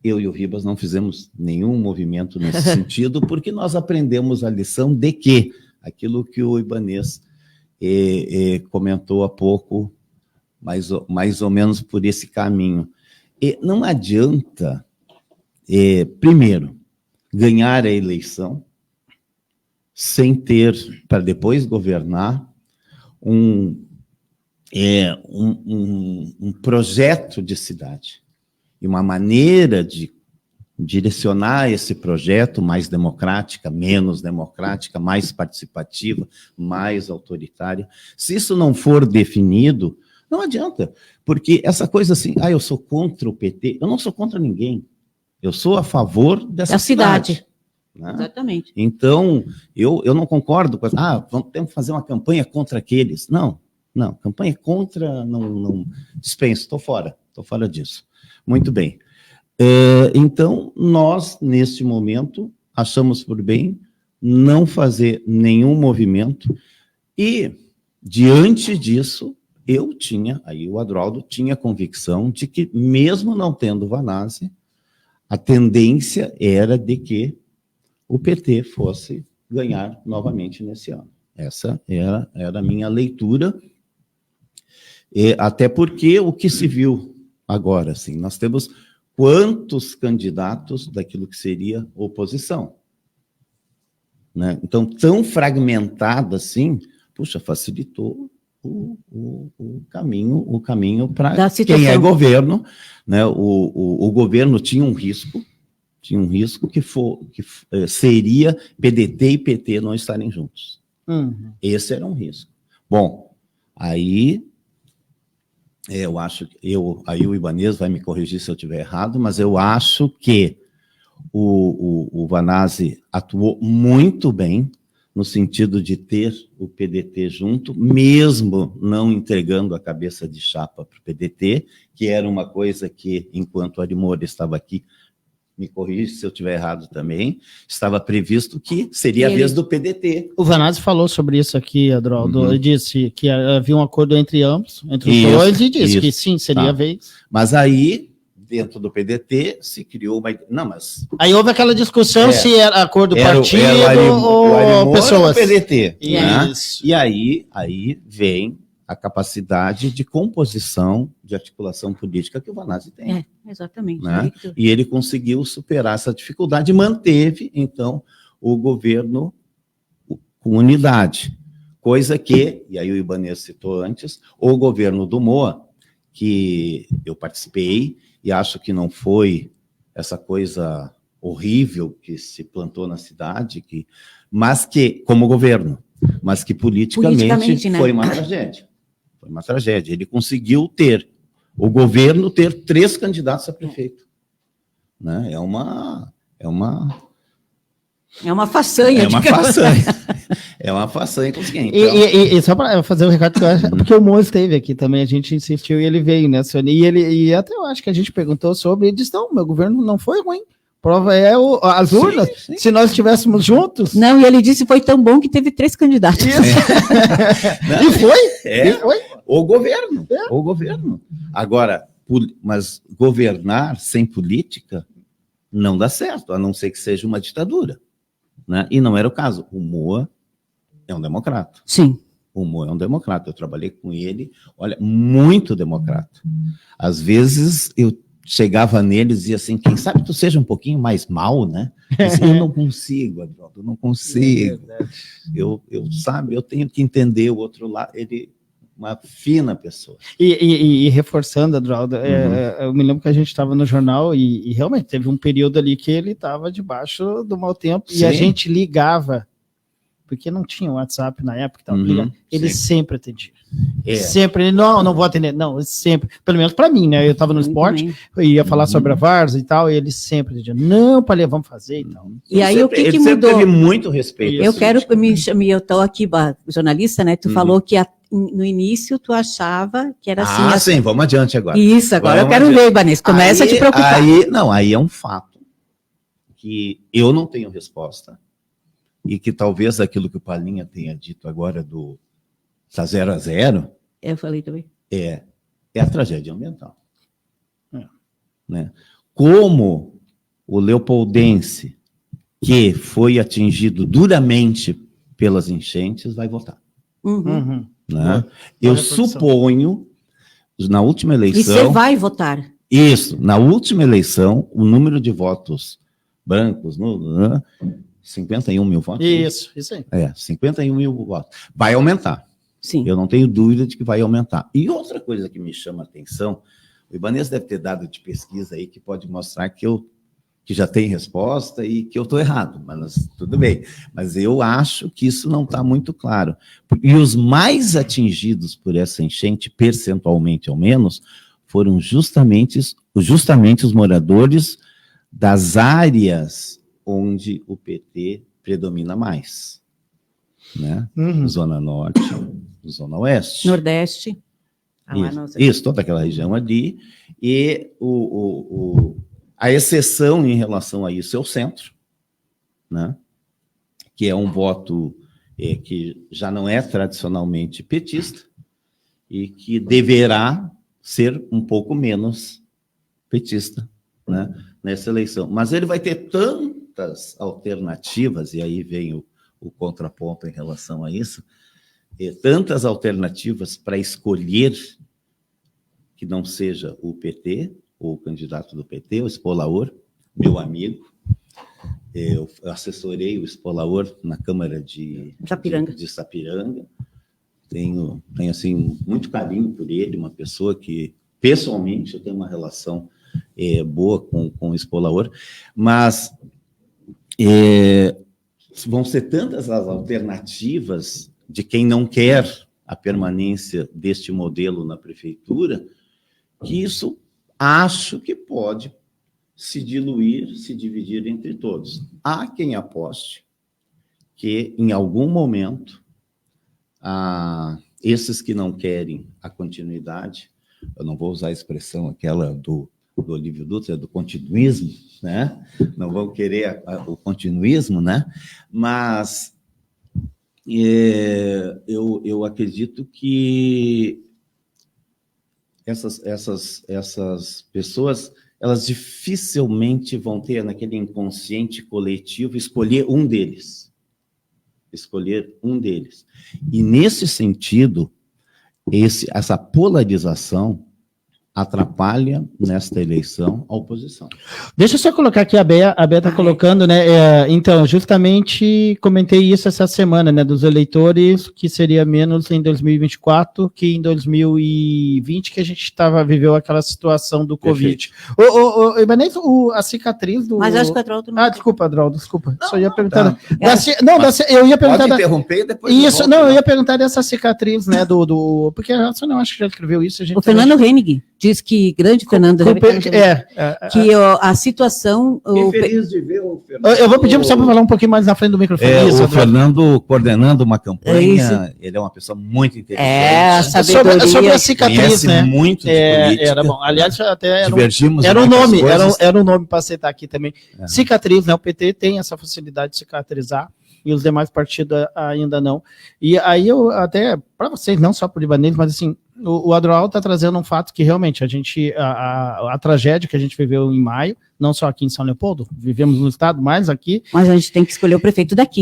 eu e o Ribas não fizemos nenhum movimento nesse sentido, porque nós aprendemos a lição de que, aquilo que o Ibanez comentou há pouco, mais ou menos por esse caminho. Não adianta... primeiro, ganhar a eleição sem ter, para depois governar, um projeto de cidade e uma maneira de direcionar esse projeto mais democrática, menos democrática, mais participativa, mais autoritária. Se isso não for definido, não adianta, porque essa coisa assim, eu sou contra o PT, eu não sou contra ninguém. Eu sou a favor dessa cidade. Né? Exatamente. Então, eu não concordo com... temos que fazer uma campanha contra aqueles. Não, campanha contra, não dispenso, estou fora disso. Muito bem. Então, nós, neste momento, achamos por bem não fazer nenhum movimento e, diante disso, aí o Adroaldo tinha convicção de que, mesmo não tendo Vanazzi, a tendência era de que o PT fosse ganhar novamente nesse ano. Essa era a minha leitura, até porque o que se viu agora, assim, nós temos quantos candidatos daquilo que seria oposição, né? Então, tão fragmentada assim, puxa, facilitou o caminho para quem é governo, né? O governo tinha um risco que seria PDT e PT não estarem juntos. Esse era um risco. Bom, aí eu acho que aí o Ibanez vai me corrigir se eu estiver errado, mas eu acho que o Vanazzi atuou muito bem no sentido de ter o PDT junto, mesmo não entregando a cabeça de chapa para o PDT, que era uma coisa que, enquanto o Ari Moura estava aqui, me corrige se eu estiver errado também, estava previsto que seria a vez do PDT. O Vanazzi falou sobre isso aqui, Adroaldo. Ele disse que havia um acordo entre ambos, entre os dois, e disse que sim, seria a vez. Mas aí, dentro do PDT, se criou uma... Não, mas... Aí houve aquela discussão se era acordo partido ou pessoas. O PDT. Isso. Né? E aí vem a capacidade de composição, de articulação política que o Vanazzi tem. Exatamente. Né? E ele conseguiu superar essa dificuldade e manteve, então, o governo com unidade. Coisa que, e aí o Ibanez citou antes, o governo do Moa, que eu participei, e acho que não foi essa coisa horrível que se plantou na cidade, mas que, como governo, mas que politicamente né? foi uma tragédia. Foi uma tragédia. Ele conseguiu o governo ter 3 candidatos a prefeito. Né? É uma façanha. É uma façanha. É uma façanha conseguinte. E só para fazer um recado, porque o Moa esteve aqui também, a gente insistiu e ele veio, né, Sônia? E até eu acho que a gente perguntou sobre, ele disse, não, meu governo não foi ruim. Prova é as urnas. Sim. Se nós estivéssemos juntos. Não, e ele disse que foi tão bom que teve 3 candidatos. E foi? O governo. Agora, mas governar sem política não dá certo, a não ser que seja uma ditadura. Né? E não era o caso. O Moa é um democrata. Sim. O Moa é um democrata. Eu trabalhei com ele, olha, muito democrata. Às vezes eu chegava neles e dizia assim, quem sabe tu seja um pouquinho mais mal, né? Eu não consigo, Adroaldo, eu não consigo. Eu tenho que entender o outro lado. Ele uma fina pessoa. E reforçando, Adroaldo, eu me lembro que a gente estava no jornal e realmente teve um período ali que ele estava debaixo do mau tempo. Sim. E a gente ligava, porque não tinha WhatsApp na época, ele sempre atendia. Sempre, ele, não vou atender, não, sempre, pelo menos para mim, né, eu estava no esporte, eu ia falar sobre a Varsa e tal, e ele sempre dizia, não, Palê, vamos fazer e tal. E aí o que mudou? Ele sempre teve muito respeito. Eu quero me eu estou aqui, jornalista, né, tu falou que no início tu achava que era assim. Sim, vamos adiante agora. Isso, agora eu quero ver, Ibanez, começa a te preocupar. Aí é um fato que eu não tenho resposta, e que talvez aquilo que o Palinha tenha dito agora está 0-0. Eu falei também. É a tragédia ambiental. Né? Como o leopoldense, que foi atingido duramente pelas enchentes, vai votar. Né? Eu suponho, na última eleição... E você vai votar? Isso, na última eleição, o número de votos brancos... 51 mil votos? Isso aí. 51 mil votos. Vai aumentar. Sim. Eu não tenho dúvida de que vai aumentar. E outra coisa que me chama a atenção, o Ibanez deve ter dado de pesquisa aí que pode mostrar que já tem resposta e que eu estou errado, mas tudo bem. Mas eu acho que isso não está muito claro. E os mais atingidos por essa enchente, percentualmente ao menos, foram justamente os moradores das áreas onde o PT predomina mais, né? Zona Norte, Zona Oeste. Nordeste. Isso, toda aquela região ali. E a exceção em relação a isso é o centro, né? Que é um voto que já não é tradicionalmente petista, e que deverá ser um pouco menos petista, né, nessa eleição. Mas ele vai ter tantas alternativas, e aí vem o contraponto em relação a isso, tantas alternativas para escolher que não seja o PT, ou o candidato do PT, o Spolaor, meu amigo. Eu assessorei o Spolaor na Câmara de Sapiranga. Tenho assim, muito carinho por ele, uma pessoa que, pessoalmente, eu tenho uma relação boa com o Spolaor, mas vão ser tantas as alternativas de quem não quer a permanência deste modelo na prefeitura, que isso acho que pode se diluir, se dividir entre todos. Há quem aposte que, em algum momento, esses que não querem a continuidade, eu não vou usar a expressão aquela do Olívio Dutra, do continuismo, né? Não vão querer o continuismo, né? Mas eu acredito que essas pessoas, elas dificilmente vão ter naquele inconsciente coletivo escolher um deles. E, nesse sentido, essa polarização atrapalha, nesta eleição, a oposição. Deixa eu só colocar aqui, a Bea está colocando, né, então, justamente comentei isso essa semana, né, dos eleitores, que seria menos em 2024 que em 2020, que a gente viveu aquela situação do Covid. O Ibanez, a cicatriz do... Mas acho que o Adroaldo não... desculpa, Adroaldo, desculpa. Só ia perguntar... Tá. Eu ia perguntar... Pode interromper depois... Isso, eu ia perguntar dessa cicatriz, né, porque você não acha que já escreveu isso? O Fernando Hennig diz que, grande Fernando, que a situação... Feliz de ver o Fernando. Eu vou pedir para falar um pouquinho mais na frente do microfone. O Fernando coordenando uma campanha, ele é uma pessoa muito inteligente. Sobre a cicatriz, né? Muito de política. Era bom. Aliás, até divergimos era um nome para citar aqui também. Cicatriz, né? O PT tem essa facilidade de cicatrizar e os demais partidos ainda não. E aí eu até, para vocês, não só para o Ibanez, mas assim, o Adroaldo está trazendo um fato que realmente a tragédia que a gente viveu em maio, não só aqui em São Leopoldo, vivemos no estado, mas aqui... Mas a gente tem que escolher o prefeito daqui.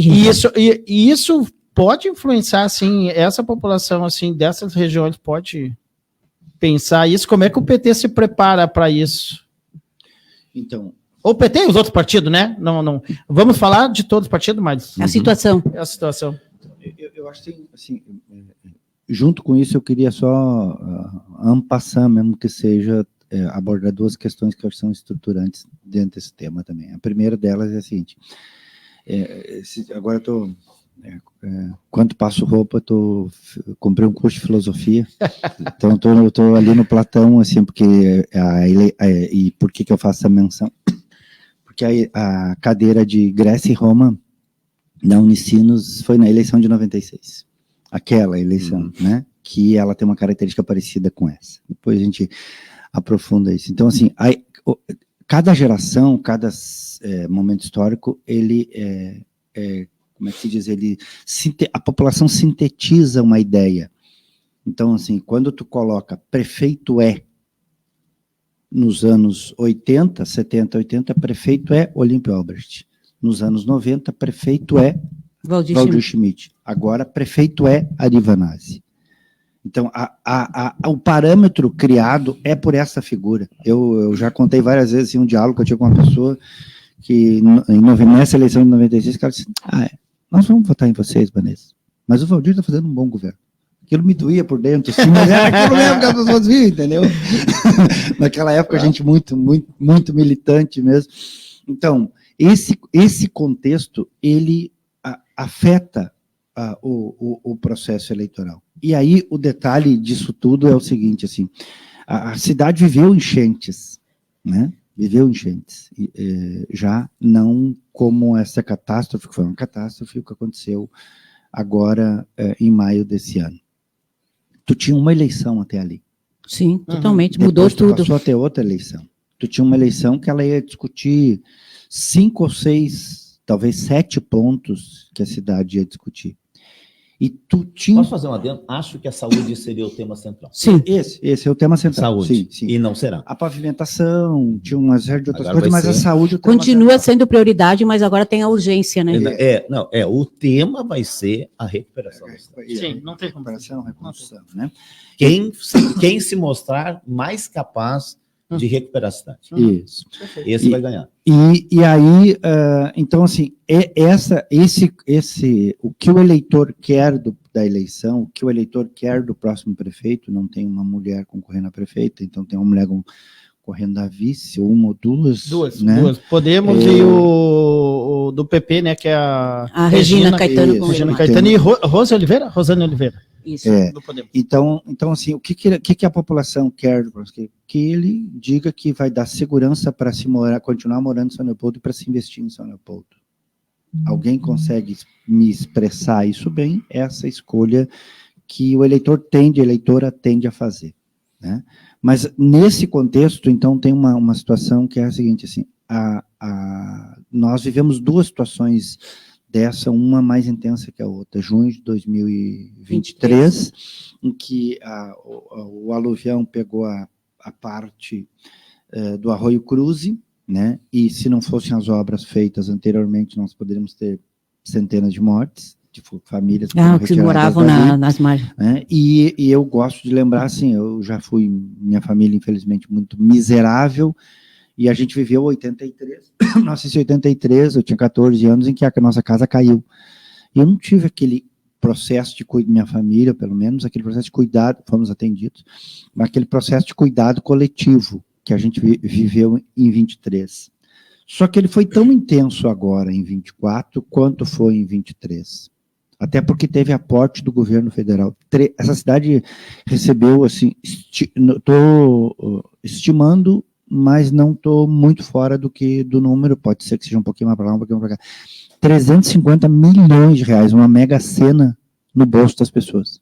E isso pode influenciar, assim, essa população, assim, dessas regiões pode pensar isso? Como é que o PT se prepara para isso? Então... O PT e os outros partidos, né? Não. Vamos falar de todos os partidos, mas... A situação. É a situação. Eu acho que, assim, junto com isso, eu queria só en passant, mesmo que seja, abordar duas questões que eu acho que são estruturantes dentro desse tema também. A primeira delas é a seguinte, agora eu estou... quando passo roupa, comprei um curso de filosofia, então eu estou ali no Platão, assim, porque e por que eu faço essa menção? Porque a cadeira de Grécia e Roma da Unicinos foi na eleição de 96, aquela eleição, né, que ela tem uma característica parecida com essa, depois a gente aprofunda isso. Então, assim, cada geração, cada momento histórico, ele como é que se diz, a população sintetiza uma ideia. Então, assim, quando tu coloca prefeito nos anos 80, 70, 80, prefeito Olímpio Albrecht. Nos anos 90, prefeito Valdir Schmidt. Agora, prefeito Ari Vanazzi. Então, o parâmetro criado é por essa figura. Eu já contei várias vezes assim, um diálogo que eu tinha com uma pessoa que, nessa eleição de 96, o cara disse, nós vamos votar em vocês, Vanessa, mas o Valdir está fazendo um bom governo. Aquilo me doía por dentro, assim, mas era aquilo mesmo que as pessoas viam, entendeu? Naquela época, a gente muito militante mesmo. Então, esse contexto, ele afeta o processo eleitoral. E aí, o detalhe disso tudo é o seguinte, assim, a cidade viveu enchentes, né? Viveu enchentes, já não como essa catástrofe, que foi uma catástrofe, o que aconteceu agora em maio desse ano. Tu tinha uma eleição até ali. Sim, totalmente, mudou tudo. Passou a ter outra eleição. Tu tinha uma eleição que ela ia discutir 5 ou 6, talvez 7 pontos que a cidade ia discutir. E tu tinha... Posso fazer um adendo? Acho que a saúde seria o tema central. Sim. Esse é o tema central. Saúde. Sim. E não será. A pavimentação, tinha uma série de outras Agora coisas, mas vai a ser. saúde... é o tema Continua central. sendo prioridade, mas agora tem a urgência, né? O tema vai ser a recuperação. Sim, não tem recuperação, reconstrução, né? Quem se mostrar mais capaz de recuperar a cidade. Isso. Esse vai ganhar. E aí, então, assim, o que o eleitor quer da eleição, o que o eleitor quer do próximo prefeito, não tem uma mulher concorrendo a prefeita, então tem uma mulher concorrendo a vice, ou uma ou duas. Né? Duas. Podemos e o do PP, né, que é a Regina Caetano. Isso, Regina Caetano e Rosane Oliveira. Isso, do Podemos. Então, assim, o que a população quer? Que ele diga que vai dar segurança para continuar morando em São Leopoldo e para se investir em São Leopoldo. Alguém consegue me expressar isso bem? Essa escolha que o eleitora tende a fazer, né? Mas nesse contexto, então, tem uma situação que é a seguinte, assim, nós vivemos duas situações dessa, uma mais intensa que a outra. Junho de 2023, em que o aluvião pegou a parte do Arroio Cruze, né? E se não fossem as obras feitas anteriormente, nós poderíamos ter centenas de mortes, de famílias que moravam nas margens. Né? E eu gosto de lembrar, assim, eu já fui, minha família, infelizmente, muito miserável, e a gente viveu 1983, eu tinha 14 anos, em que a nossa casa caiu. E eu não tive aquele processo de cuidado, minha família, pelo menos, aquele processo de cuidado, fomos atendidos, mas aquele processo de cuidado coletivo que a gente viveu em 23. Só que ele foi tão intenso agora, em 24, quanto foi em 23. Até porque teve aporte do governo federal. Essa cidade recebeu, assim, estou estimando, mas não estou muito fora do número, pode ser que seja um pouquinho mais para lá, um pouquinho mais para cá. 350 milhões de reais, uma mega sena no bolso das pessoas.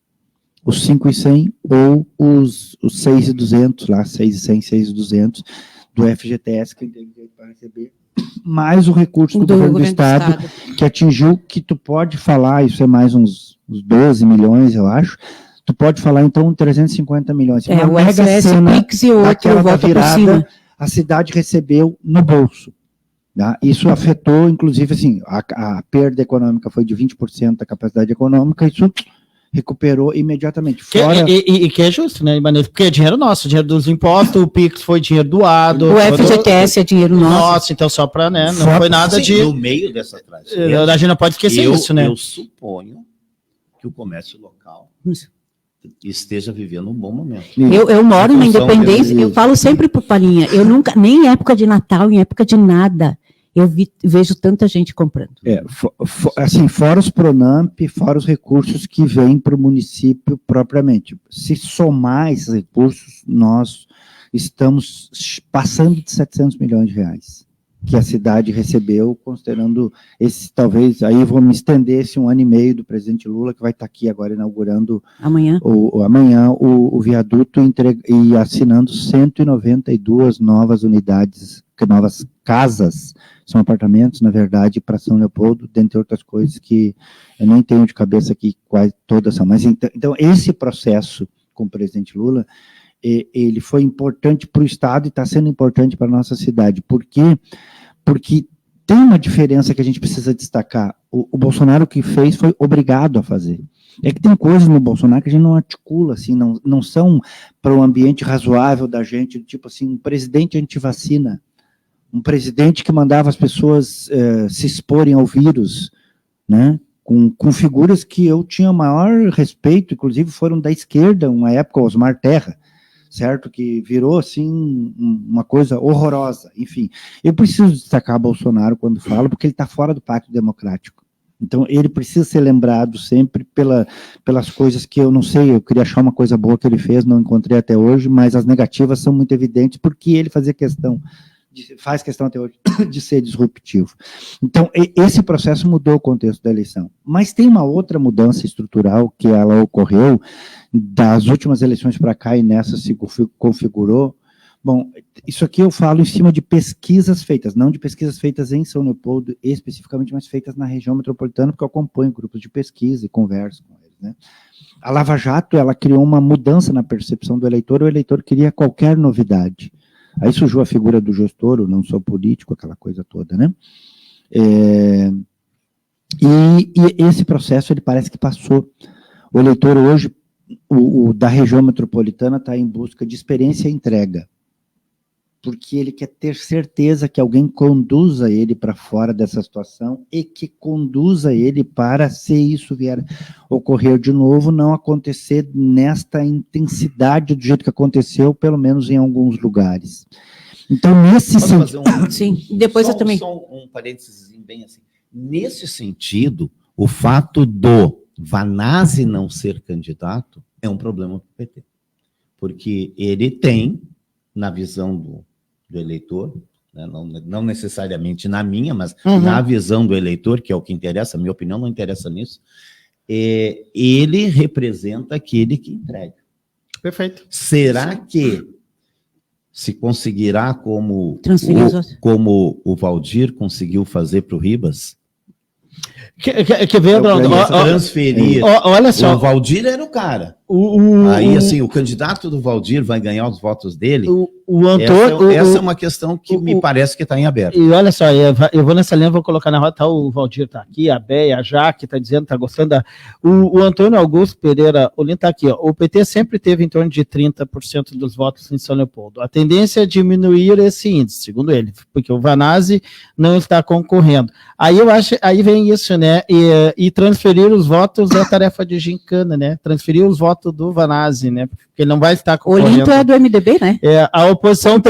Os 5.100 ou os 6.200, lá, 6.100, 6.200 do FGTS, que tem direito para receber, mais o recurso do governo do Estado, que atingiu, que tu pode falar, isso é mais uns 12 milhões, eu acho, tu pode falar, então, 350 milhões. Uma o mega sena, Pix e outro volta por cima. A cidade recebeu no bolso. Tá? Isso afetou, inclusive, assim, a perda econômica foi de 20% da capacidade econômica, isso recuperou imediatamente. Fora... Que é justo, né, Ibanez? Porque é dinheiro nosso, dinheiro dos impostos, o PIX foi dinheiro doado. O FGTS é dinheiro nosso. Nossa, então só para, né, não foi nada de... No meio dessa tragédia. A gente não pode esquecer isso, né? Eu suponho que o comércio local esteja vivendo um bom momento. Eu moro na Independência, eu falo sempre pro Palinha, eu nunca, nem em época de Natal, em época de nada, eu vejo tanta gente comprando. Assim, fora os Pronamp, fora os recursos que vêm para o município propriamente. Se somar esses recursos, nós estamos passando de 700 milhões de reais que a cidade recebeu, considerando esse, talvez, aí vou me estender esse 1 ano e meio do presidente Lula, que vai estar aqui agora inaugurando amanhã o viaduto e assinando 192 novas unidades, novas casas, são apartamentos, na verdade, para São Leopoldo, dentre outras coisas que eu nem tenho de cabeça aqui quase todas são, mas então esse processo com o presidente Lula, ele foi importante para o Estado e está sendo importante para a nossa cidade. Por quê? Porque tem uma diferença que a gente precisa destacar. O Bolsonaro que fez foi obrigado a fazer. É que tem coisas no Bolsonaro que a gente não articula, assim, não são para um ambiente razoável da gente, tipo assim, um presidente antivacina, um presidente que mandava as pessoas se exporem ao vírus, né? Com figuras que eu tinha maior respeito, inclusive foram da esquerda, uma época, Osmar Terra, certo? Que virou, assim, uma coisa horrorosa. Enfim, eu preciso destacar Bolsonaro quando falo, porque ele está fora do Pacto Democrático. Então, ele precisa ser lembrado sempre pelas coisas que eu não sei, eu queria achar uma coisa boa que ele fez, não encontrei até hoje, mas as negativas são muito evidentes, porque ele faz questão até hoje de ser disruptivo. Então, esse processo mudou o contexto da eleição. Mas tem uma outra mudança estrutural que ela ocorreu das últimas eleições para cá e nessa se configurou. Bom, isso aqui eu falo em cima de pesquisas feitas, não de pesquisas feitas em São Leopoldo especificamente, mas feitas na região metropolitana, porque eu acompanho grupos de pesquisa e converso com eles. né? A Lava Jato, ela criou uma mudança na percepção do eleitor, o eleitor queria qualquer novidade. Aí surgiu a figura do gestor, o não sou político, aquela coisa toda, né? E esse processo, ele parece que passou. O eleitor hoje, o da região metropolitana, está em busca de experiência e entrega, porque ele quer ter certeza que alguém conduza ele para fora dessa situação e que conduza ele para, se isso vier ocorrer de novo, não acontecer nesta intensidade do jeito que aconteceu, pelo menos em alguns lugares. Então, nesse sentido... Sim, depois eu também... Só um parênteses bem assim. Nesse sentido, o fato do Vanazzi não ser candidato é um problema para o PT, porque ele tem, na visão do eleitor, né, não necessariamente na minha, mas na visão do eleitor, que é o que interessa, a minha opinião não interessa nisso, ele representa aquele que entrega. Perfeito. Será que se conseguirá como o Valdir conseguiu fazer para o Ribas? Quer ver, transferir. Olha só. O Valdir era o cara. Aí, assim, o candidato do Valdir vai ganhar os votos dele. O Antônio. Essa é uma questão que me parece que está em aberto. E olha só, eu vou nessa linha, vou colocar na rota, o Valdir está aqui, a Béia, a Jaque está dizendo, está gostando. O Antônio Augusto Pereira Olim está aqui, ó. O PT sempre teve em torno de 30% dos votos em São Leopoldo. A tendência é diminuir esse índice, segundo ele, porque o Vanazzi não está concorrendo. Aí eu acho, aí vem isso, né? E transferir os votos é tarefa de gincana, né? Transferir os votos do Vanazzi, né? Porque ele não vai estar concorrendo. O Linto é do MDB, né? A oposição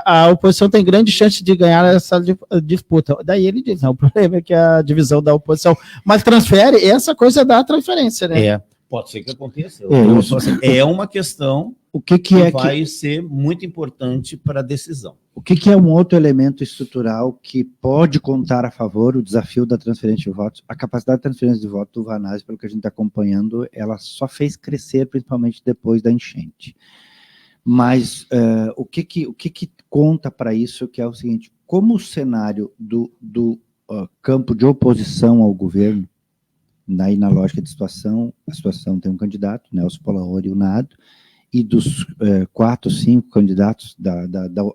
a oposição tem grande chance de ganhar essa disputa. Daí ele diz, o problema é que a divisão da oposição, mas transfere, essa coisa da transferência, né? Pode ser que aconteça. É uma questão que vai ser muito importante para a decisão. O que é um outro elemento estrutural que pode contar a favor o desafio da transferência de votos? A capacidade de transferência de votos do Vanazzi, pelo que a gente está acompanhando, ela só fez crescer, principalmente depois da enchente. Mas o que conta para isso, que é o seguinte, como o cenário do campo de oposição ao governo, daí na lógica de situação, a situação tem um candidato, Nelson Polaori e o Nado, e dos 4, 5 candidatos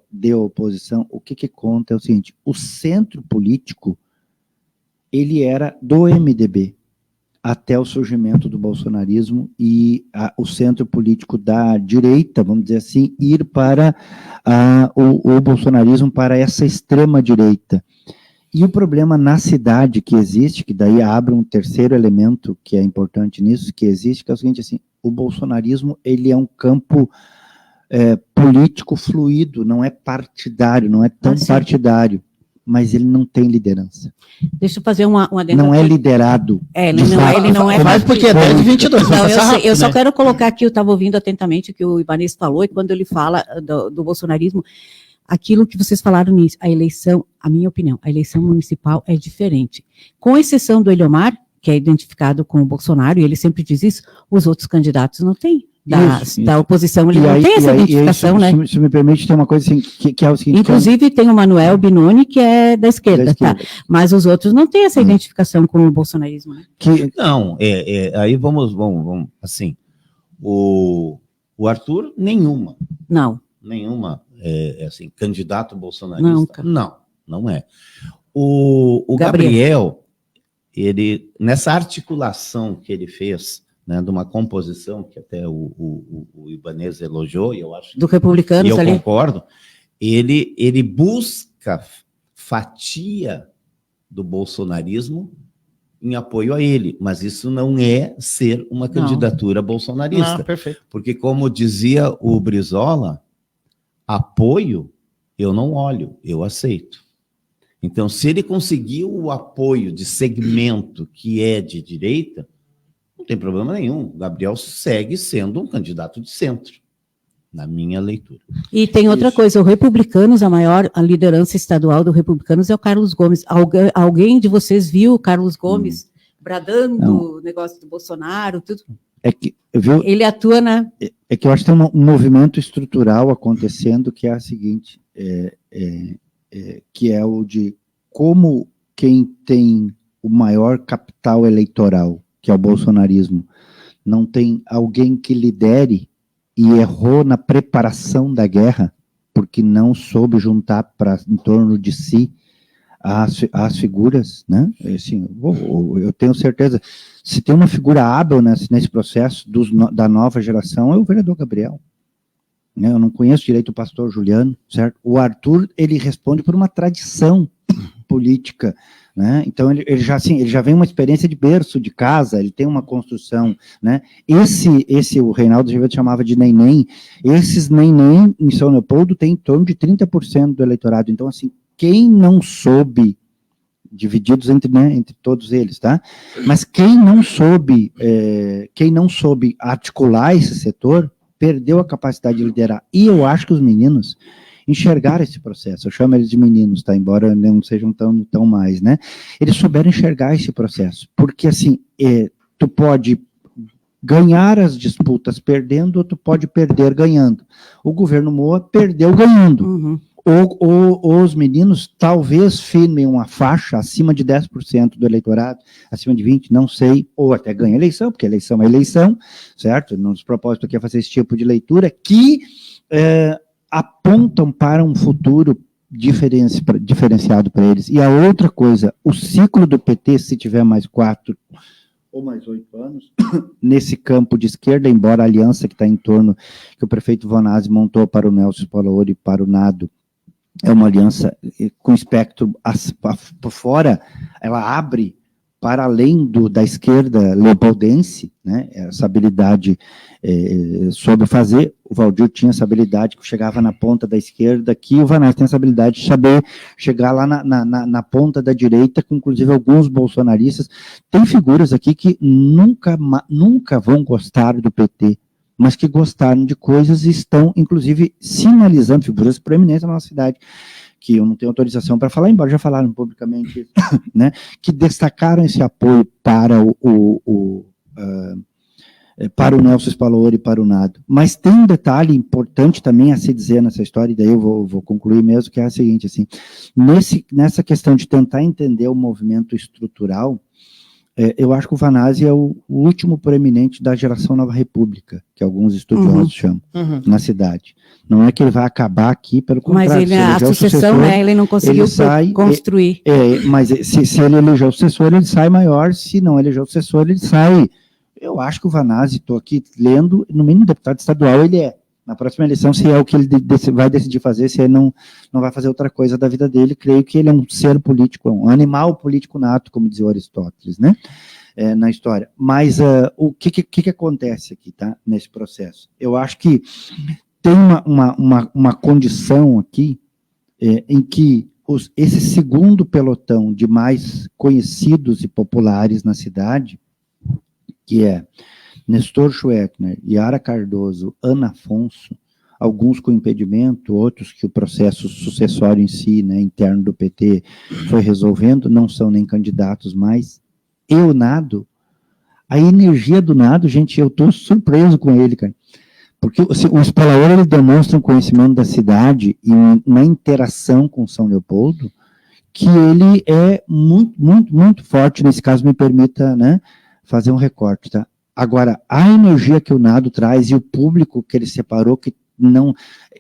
de oposição, o que conta é o seguinte, o centro político, ele era do MDB, até o surgimento do bolsonarismo e o centro político da direita, vamos dizer assim, ir para o bolsonarismo, para essa extrema-direita. E o problema na cidade que existe, que daí abre um terceiro elemento que é importante nisso, que existe, que é o seguinte, assim, o bolsonarismo, ele é um campo político fluido, não é partidário, não é tão partidário, mas ele não tem liderança. Deixa eu fazer uma não é liderado. Ele não é. Mas porque é 10 e 22. Não, eu só quero colocar aqui, eu estava ouvindo atentamente o que o Ibanez falou, e quando ele fala do bolsonarismo, aquilo que vocês falaram nisso, a eleição, a minha opinião, a eleição municipal é diferente. Com exceção do Eliomar, que é identificado com o Bolsonaro, e ele sempre diz isso, os outros candidatos não têm. Da oposição, ele não tem essa identificação, né? Se me permite, tem uma coisa assim, que é o seguinte... Inclusive, tem o Manuel Binoni, que é da esquerda, tá? Mas os outros não têm essa identificação com o bolsonarismo, né? Não, aí vamos, assim, o Arthur, nenhuma. Não. Nenhuma, assim, candidato bolsonarista. Não é. O Gabriel, ele, nessa articulação que ele fez, né, de uma composição que até o Ibanez elogiou, e eu acho do Republicanos, e eu concordo, ele busca fatia do bolsonarismo em apoio a ele, mas isso não é ser uma candidatura bolsonarista. Perfeito. Porque, como dizia o Brizola, apoio eu não olho, eu aceito. Então, se ele conseguiu o apoio de segmento que é de direita, não tem problema nenhum. O Gabriel segue sendo um candidato de centro, na minha leitura. E tem outra coisa, o Republicanos, a liderança estadual do Republicanos é o Carlos Gomes. Alguém de vocês viu o Carlos Gomes bradando o negócio do Bolsonaro, tudo? Ele atua na... É que eu acho que tem um movimento estrutural acontecendo, que é a seguinte, que é o de como quem tem o maior capital eleitoral, que é o bolsonarismo, não tem alguém que lidere e errou na preparação da guerra, porque não soube juntar em torno de si as figuras, né? Assim, eu tenho certeza, se tem uma figura hábil nesse processo da nova geração, é o vereador Gabriel. Né? Eu não conheço direito o pastor Juliano, certo? O Arthur, ele responde por uma tradição política, né? Então ele já vem uma experiência de berço, de casa, ele tem uma construção, né? O Reinaldo Azevedo chamava de neném, esses neném em São Leopoldo tem em torno de 30% do eleitorado, então assim, quem não soube, divididos entre todos eles, tá? Mas quem não soube articular esse setor, perdeu a capacidade de liderar, e eu acho que os meninos enxergar esse processo, eu chamo eles de meninos, tá? Embora não sejam tão mais, né? Eles souberam enxergar esse processo, porque assim, tu pode ganhar as disputas perdendo, ou tu pode perder ganhando. O governo Moa perdeu ganhando. Uhum. Os meninos talvez firmem uma faixa acima de 10% do eleitorado, acima de 20%, não sei, ou até ganha eleição, porque eleição é eleição, certo? Nos propósitos aqui é fazer esse tipo de leitura, que apontam para um futuro diferenciado para eles. E a outra coisa, o ciclo do PT, se tiver mais 4 ou mais 8 anos, nesse campo de esquerda, embora a aliança que está em torno, que o prefeito Vonazzi montou para o Nelson Spalaori e para o Nado, é uma aliança com espectro por fora, ela abre para além da esquerda leopoldense, né, essa habilidade sobre fazer, o Valdir tinha essa habilidade que chegava na ponta da esquerda, que o Vanassi tem essa habilidade de saber chegar lá na ponta da direita, com inclusive alguns bolsonaristas. Tem figuras aqui que nunca vão gostar do PT, mas que gostaram de coisas e estão, inclusive, sinalizando figuras proeminentes na nossa cidade, que eu não tenho autorização para falar, embora já falaram publicamente, né, que destacaram esse apoio para o Nelson Spalaori e para o Nado. Mas tem um detalhe importante também a se dizer nessa história, e daí eu vou concluir mesmo, que é a seguinte, assim, nessa questão de tentar entender o movimento estrutural, eu acho que o Vanazzi é o último proeminente da geração Nova República, que alguns estudiosos chamam, na cidade. Não é que ele vai acabar aqui, pelo contrário. Mas a sucessão, ele não conseguiu construir. Mas se ele eleger o sucessor, ele sai maior, se não eleger o sucessor, ele sai. Eu acho que o Vanazzi, estou aqui lendo, no mínimo deputado estadual ele é. Na próxima eleição, se é o que ele vai decidir fazer, se ele não vai fazer outra coisa da vida dele, creio que ele é um ser político, um animal político nato, como dizia Aristóteles, né, na história. Mas o que acontece aqui, tá, nesse processo? Eu acho que tem uma condição aqui em que esse segundo pelotão de mais conhecidos e populares na cidade, que é Nestor Schweckner, Yara Cardoso, Ana Afonso, alguns com impedimento, outros que o processo sucessório em si, né, interno do PT, foi resolvendo, não são nem candidatos mais. E o Nado, a energia do Nado, gente, eu estou surpreso com ele, cara, porque o Spalaori, ele demonstra um conhecimento da cidade e uma interação com São Leopoldo, que ele é muito, muito, muito forte, nesse caso, me permita, né, fazer um recorte, tá? Agora, a energia que o Nado traz e o público que ele separou, que não...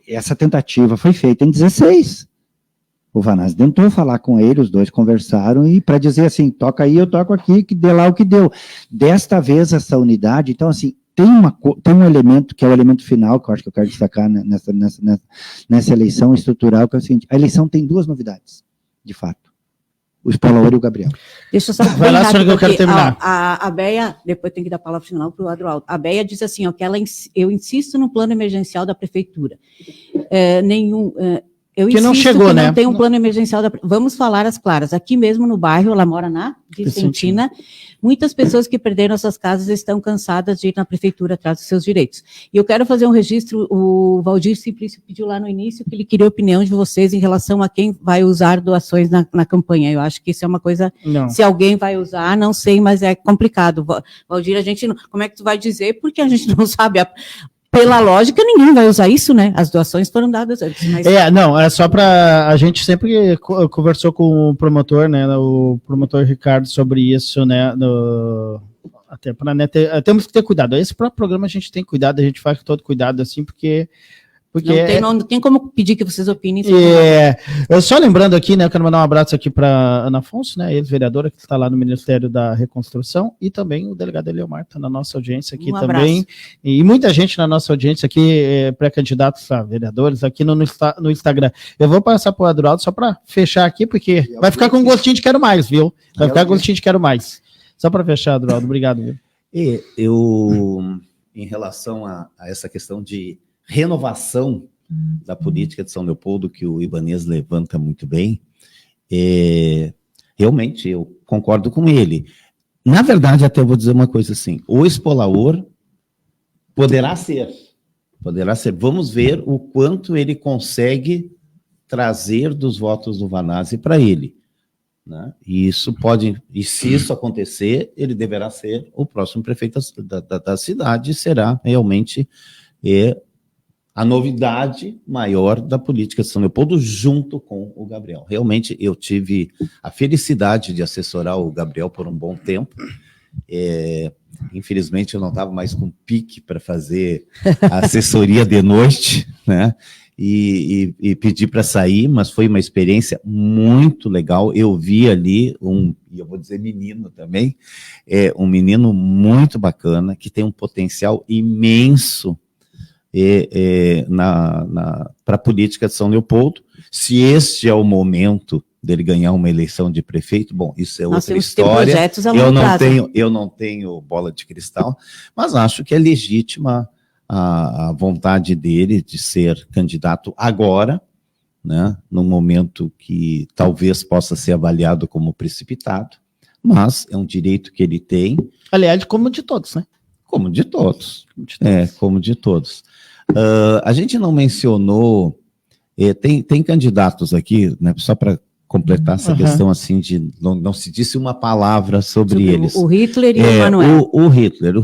Essa tentativa foi feita em 16. O Vanazzi tentou falar com ele, os dois conversaram, e para dizer assim, toca aí, eu toco aqui, que dê lá o que deu. Desta vez, essa unidade, então assim, tem um elemento, que é o elemento final, que eu acho que eu quero destacar nessa eleição estrutural, que é o seguinte, a eleição tem duas novidades, de fato. O Spalaori e o Gabriel. Deixa eu só... Vai lá, senhora, que eu quero terminar. A Beia, depois tem que dar a palavra final para o Adroaldo. A Beia diz assim, ó, que eu insisto no plano emergencial da prefeitura. Eu que não chegou, que né? Não tem um plano emergencial Vamos falar as claras. Aqui mesmo no bairro, ela mora na Vicentina. Muitas pessoas que perderam suas casas estão cansadas de ir na prefeitura atrás dos seus direitos. E eu quero fazer um registro, o Valdir Simplício pediu lá no início que ele queria a opinião de vocês em relação a quem vai usar doações na campanha. Eu acho que isso é uma coisa, se alguém vai usar, não sei, mas é complicado. Valdir, como é que tu vai dizer? Porque a gente não sabe pela lógica, ninguém vai usar isso, né? As doações foram dadas antes. Mas... é só para... A gente sempre conversou com o promotor, né? O promotor Ricardo sobre isso, né? Até para, né, temos que ter cuidado. Esse próprio programa a gente tem cuidado, a gente faz com todo cuidado, assim, porque não tem como pedir que vocês opinem. Eu só lembrando aqui, né, eu quero mandar um abraço aqui para Ana Afonso, né, ex-vereadora, que está lá no Ministério da Reconstrução, e também o delegado Eliomar, está na nossa audiência aqui também, e muita gente na nossa audiência aqui, pré-candidatos a vereadores, aqui no Instagram. Eu vou passar para o Adroaldo só para fechar aqui, porque vai ficar com um gostinho de quero mais, viu? Vai ficar com gostinho de quero mais. Só para fechar, Adroaldo, obrigado, viu? Em relação a essa questão de renovação da política de São Leopoldo, que o Ibanez levanta muito bem, realmente eu concordo com ele. Na verdade, até vou dizer uma coisa assim, o Expolaor poderá ser, vamos ver o quanto ele consegue trazer dos votos do Vanazzi para ele, né? E se isso acontecer, ele deverá ser o próximo prefeito da cidade, será realmente a novidade maior da política de São Leopoldo, junto com o Gabriel. Realmente, eu tive a felicidade de assessorar o Gabriel por um bom tempo. Infelizmente, eu não estava mais com pique para fazer a assessoria de noite, né? E pedi para sair, mas foi uma experiência muito legal. Eu vi ali e eu vou dizer menino também, um menino muito bacana, que tem um potencial imenso para a política de São Leopoldo. Se este é o momento dele ganhar uma eleição de prefeito, bom, isso é outra história. Eu não tenho bola de cristal, mas acho que é legítima a vontade dele de ser candidato agora, né, num momento que talvez possa ser avaliado como precipitado, mas é um direito que ele tem. Aliás, como de todos, né? Como de todos. Como de todos. A gente não mencionou, tem candidatos aqui, né, só para completar essa questão assim, de não se disse uma palavra sobre eles. O Hitler e o Emanuel. O Hitler,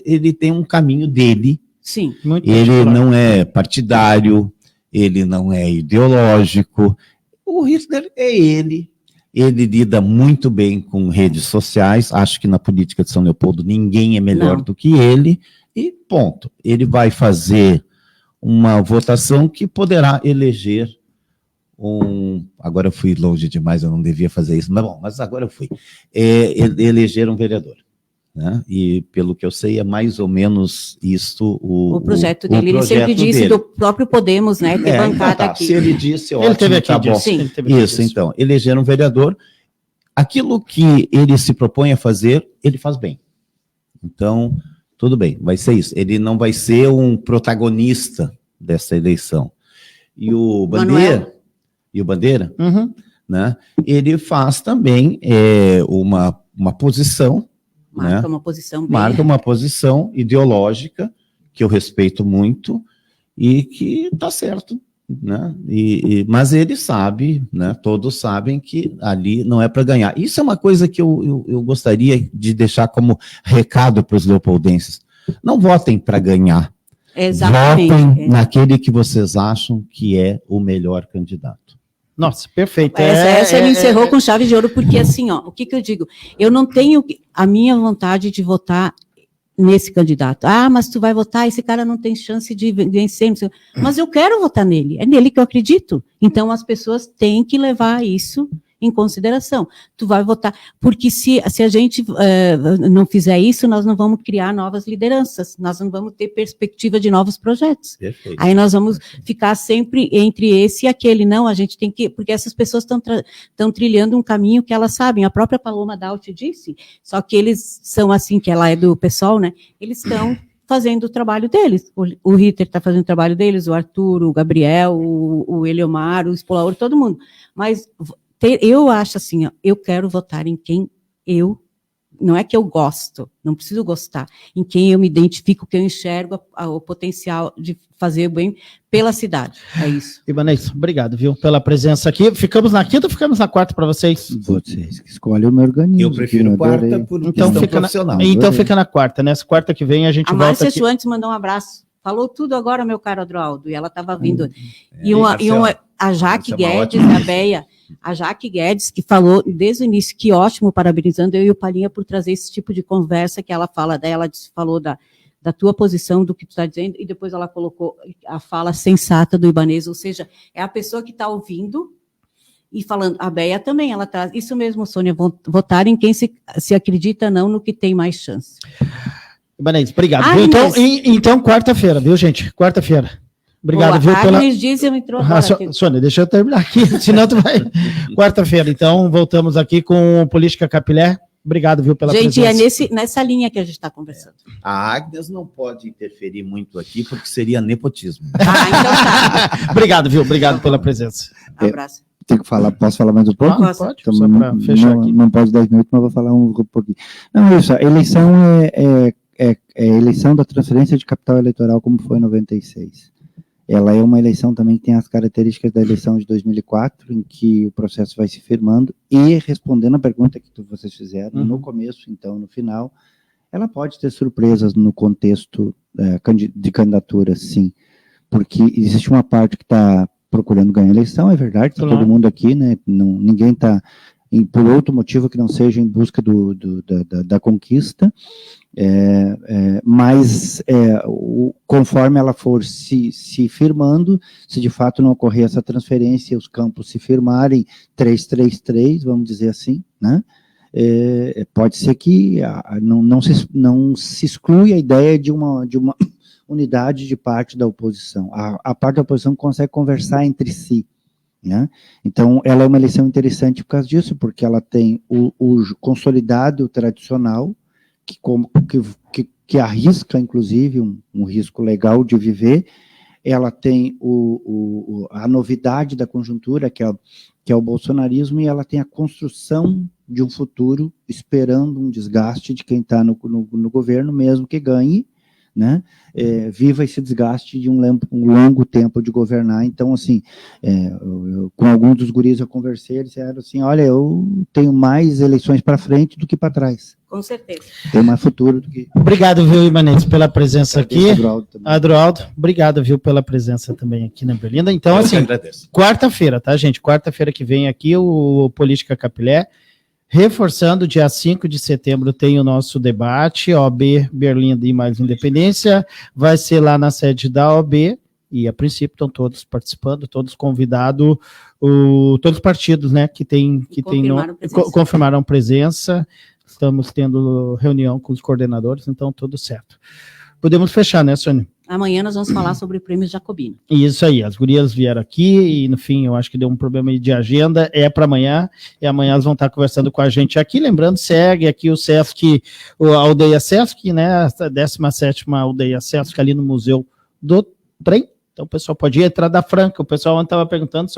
ele tem um caminho dele. Sim. Ele não é partidário, ele não é ideológico. O Hitler é ele lida muito bem com redes sociais, acho que na política de São Leopoldo ninguém é melhor do que ele, e ponto. Ele vai fazer uma votação que poderá eleger agora eu fui longe demais, eu não devia fazer isso, mas agora eu fui, eleger um vereador, né? E pelo que eu sei é mais ou menos isso o projeto dele. Ele sempre disse do próprio Podemos, né, ter bancada aqui. Se ele disse, ótimo, ele teve aqui, tá bom. Sim. Isso, então, eleger um vereador, aquilo que ele se propõe a fazer, ele faz bem. Então, tudo bem, vai ser isso. Ele não vai ser um protagonista dessa eleição. E o Bandeira, né, ele faz também uma posição, marca, né, uma posição bem... marca uma posição ideológica que eu respeito muito e que está certo, né? Mas ele sabe, né, todos sabem que ali não é para ganhar. Isso é uma coisa que eu gostaria de deixar como recado para os leopoldenses. Não votem para ganhar. Exatamente. Votem naquele que vocês acham que é o melhor candidato. Nossa, perfeito. Essa ele encerrou com chave de ouro, porque assim, ó, o que eu digo? Eu não tenho a minha vontade de votar nesse candidato. Mas tu vai votar, esse cara não tem chance de vencer. Mas eu quero votar nele, é nele que eu acredito. Então as pessoas têm que levar isso em consideração. Tu vai votar, porque se a gente não fizer isso, nós não vamos criar novas lideranças, nós não vamos ter perspectiva de novos projetos. Perfeito. Aí nós vamos ficar sempre entre esse e aquele. Não, a gente tem que, porque essas pessoas estão trilhando um caminho que elas sabem. A própria Paloma Daut disse, só que eles são assim, que ela é do PSOL, né? Eles estão fazendo o trabalho deles. O Ritter está fazendo o trabalho deles, o Arthur, o Gabriel, o Eliomar, o Expolaor, todo mundo. Mas eu acho assim, ó, eu quero votar em quem não é que eu gosto, não preciso gostar, em quem eu me identifico, que eu enxergo o potencial de fazer bem pela cidade, é isso. Ibanez, obrigado, viu, pela presença aqui. Ficamos na quinta ou ficamos na quarta para vocês? Vocês que escolhem o meu organismo. Eu prefiro quarta por então profissional. Então fica na quarta, né? Quarta que vem a gente volta aqui. A Márcia Schwantz mandou um abraço. Falou tudo agora, meu caro Adroaldo, e ela estava vindo. a Jaque Essa é uma Guedes, ótima a Beia, a Jaque Guedes, que falou desde o início, que ótimo, parabenizando eu e o Palinha por trazer esse tipo de conversa que ela fala dela, falou da tua posição, do que tu está dizendo, e depois ela colocou a fala sensata do Ibanez, ou seja, é a pessoa que está ouvindo e falando. A Beia também, ela traz, isso mesmo, Sônia, votar em quem se acredita, não no que tem mais chance. Ibanez, obrigado. Ah, Então, quarta-feira, viu, gente? Quarta-feira. Obrigado, boa, viu? Agnes Diesel entrou agora aqui. Sônia, deixa eu terminar aqui, senão tu vai... Quarta-feira, então, voltamos aqui com Política Capilé. Obrigado, viu, pela presença. Gente, é nessa linha que a gente está conversando. A Agnes não pode interferir muito aqui, porque seria nepotismo. Ah, então tá. Obrigado, viu? Obrigado pela presença. Abraço. Tem que falar, posso falar mais um pouco? Pode, então, só para fechar aqui. Não pode 10 minutos, mas vou falar um pouquinho. Não, isso, a eleição é a eleição da transferência de capital eleitoral, como foi em 96. Ela é uma eleição também que tem as características da eleição de 2004, em que o processo vai se firmando, e respondendo a pergunta que vocês fizeram no começo, então, no final, ela pode ter surpresas no contexto de candidatura, sim, porque existe uma parte que está procurando ganhar a eleição, é verdade, está todo mundo aqui, né, ninguém está por outro motivo que não seja em busca da conquista, mas conforme ela for se firmando, se de fato não ocorrer essa transferência, os campos se firmarem 3-3-3, vamos dizer assim, né? Pode ser que não se exclui a ideia de uma unidade de parte da oposição. A parte da oposição consegue conversar entre si, né? Então, ela é uma eleição interessante por causa disso, porque ela tem o consolidado, o tradicional, que arrisca, inclusive, um risco legal de viver. Ela tem a novidade da conjuntura, que é o bolsonarismo, e ela tem a construção de um futuro, esperando um desgaste de quem está no governo, mesmo que ganhe, né? Viva esse desgaste de um longo tempo de governar. Então, assim, com alguns dos guris eu conversei, eles disseram assim, olha, eu tenho mais eleições para frente do que para trás. Com certeza. Tem mais futuro do que... Obrigado, viu, Ibanez, pela presença aqui. Adroaldo, obrigado, viu, pela presença também aqui na Berlinda. Então, assim, quarta-feira, tá, gente? Quarta-feira que vem aqui, o Política Capilé. Reforçando, dia 5 de setembro tem o nosso debate, OAB, Berlinda e mais Independência, vai ser lá na sede da OAB, e a princípio estão todos participando, todos convidados, todos os partidos, né, que confirmaram presença, estamos tendo reunião com os coordenadores, então tudo certo. Podemos fechar, né, Sônia? Amanhã nós vamos falar sobre o Prêmio Jacobina. Isso aí, as gurias vieram aqui e, no fim, eu acho que deu um problema de agenda, para amanhã, e amanhã elas vão estar conversando com a gente aqui. Lembrando, segue aqui o Sesc, a Aldeia Sesc, né, a 17ª Aldeia Sesc, ali no Museu do Trem. Então o pessoal pode ir, Entrada Franca, o pessoal ontem estava perguntando,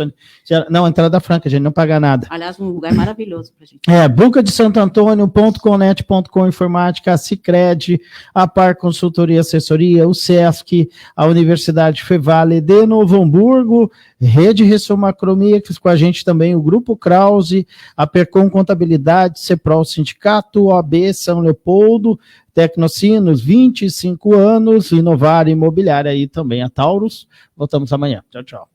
não, Entrada Franca, a gente não paga nada. Aliás, um lugar maravilhoso para a gente. Buca de Santo Antônio, .conet.com Informática, a Sicredi, a Par Consultoria e Assessoria, o Sesc, a Universidade Fevale de Novo Hamburgo, Rede Ressomacromics, com a gente também o Grupo Krause, a Percom Contabilidade, Ceprol Sindicato, OAB São Leopoldo, Tecnocinos, 25 anos, Inovar Imobiliária e também a Taurus. Voltamos amanhã. Tchau, tchau.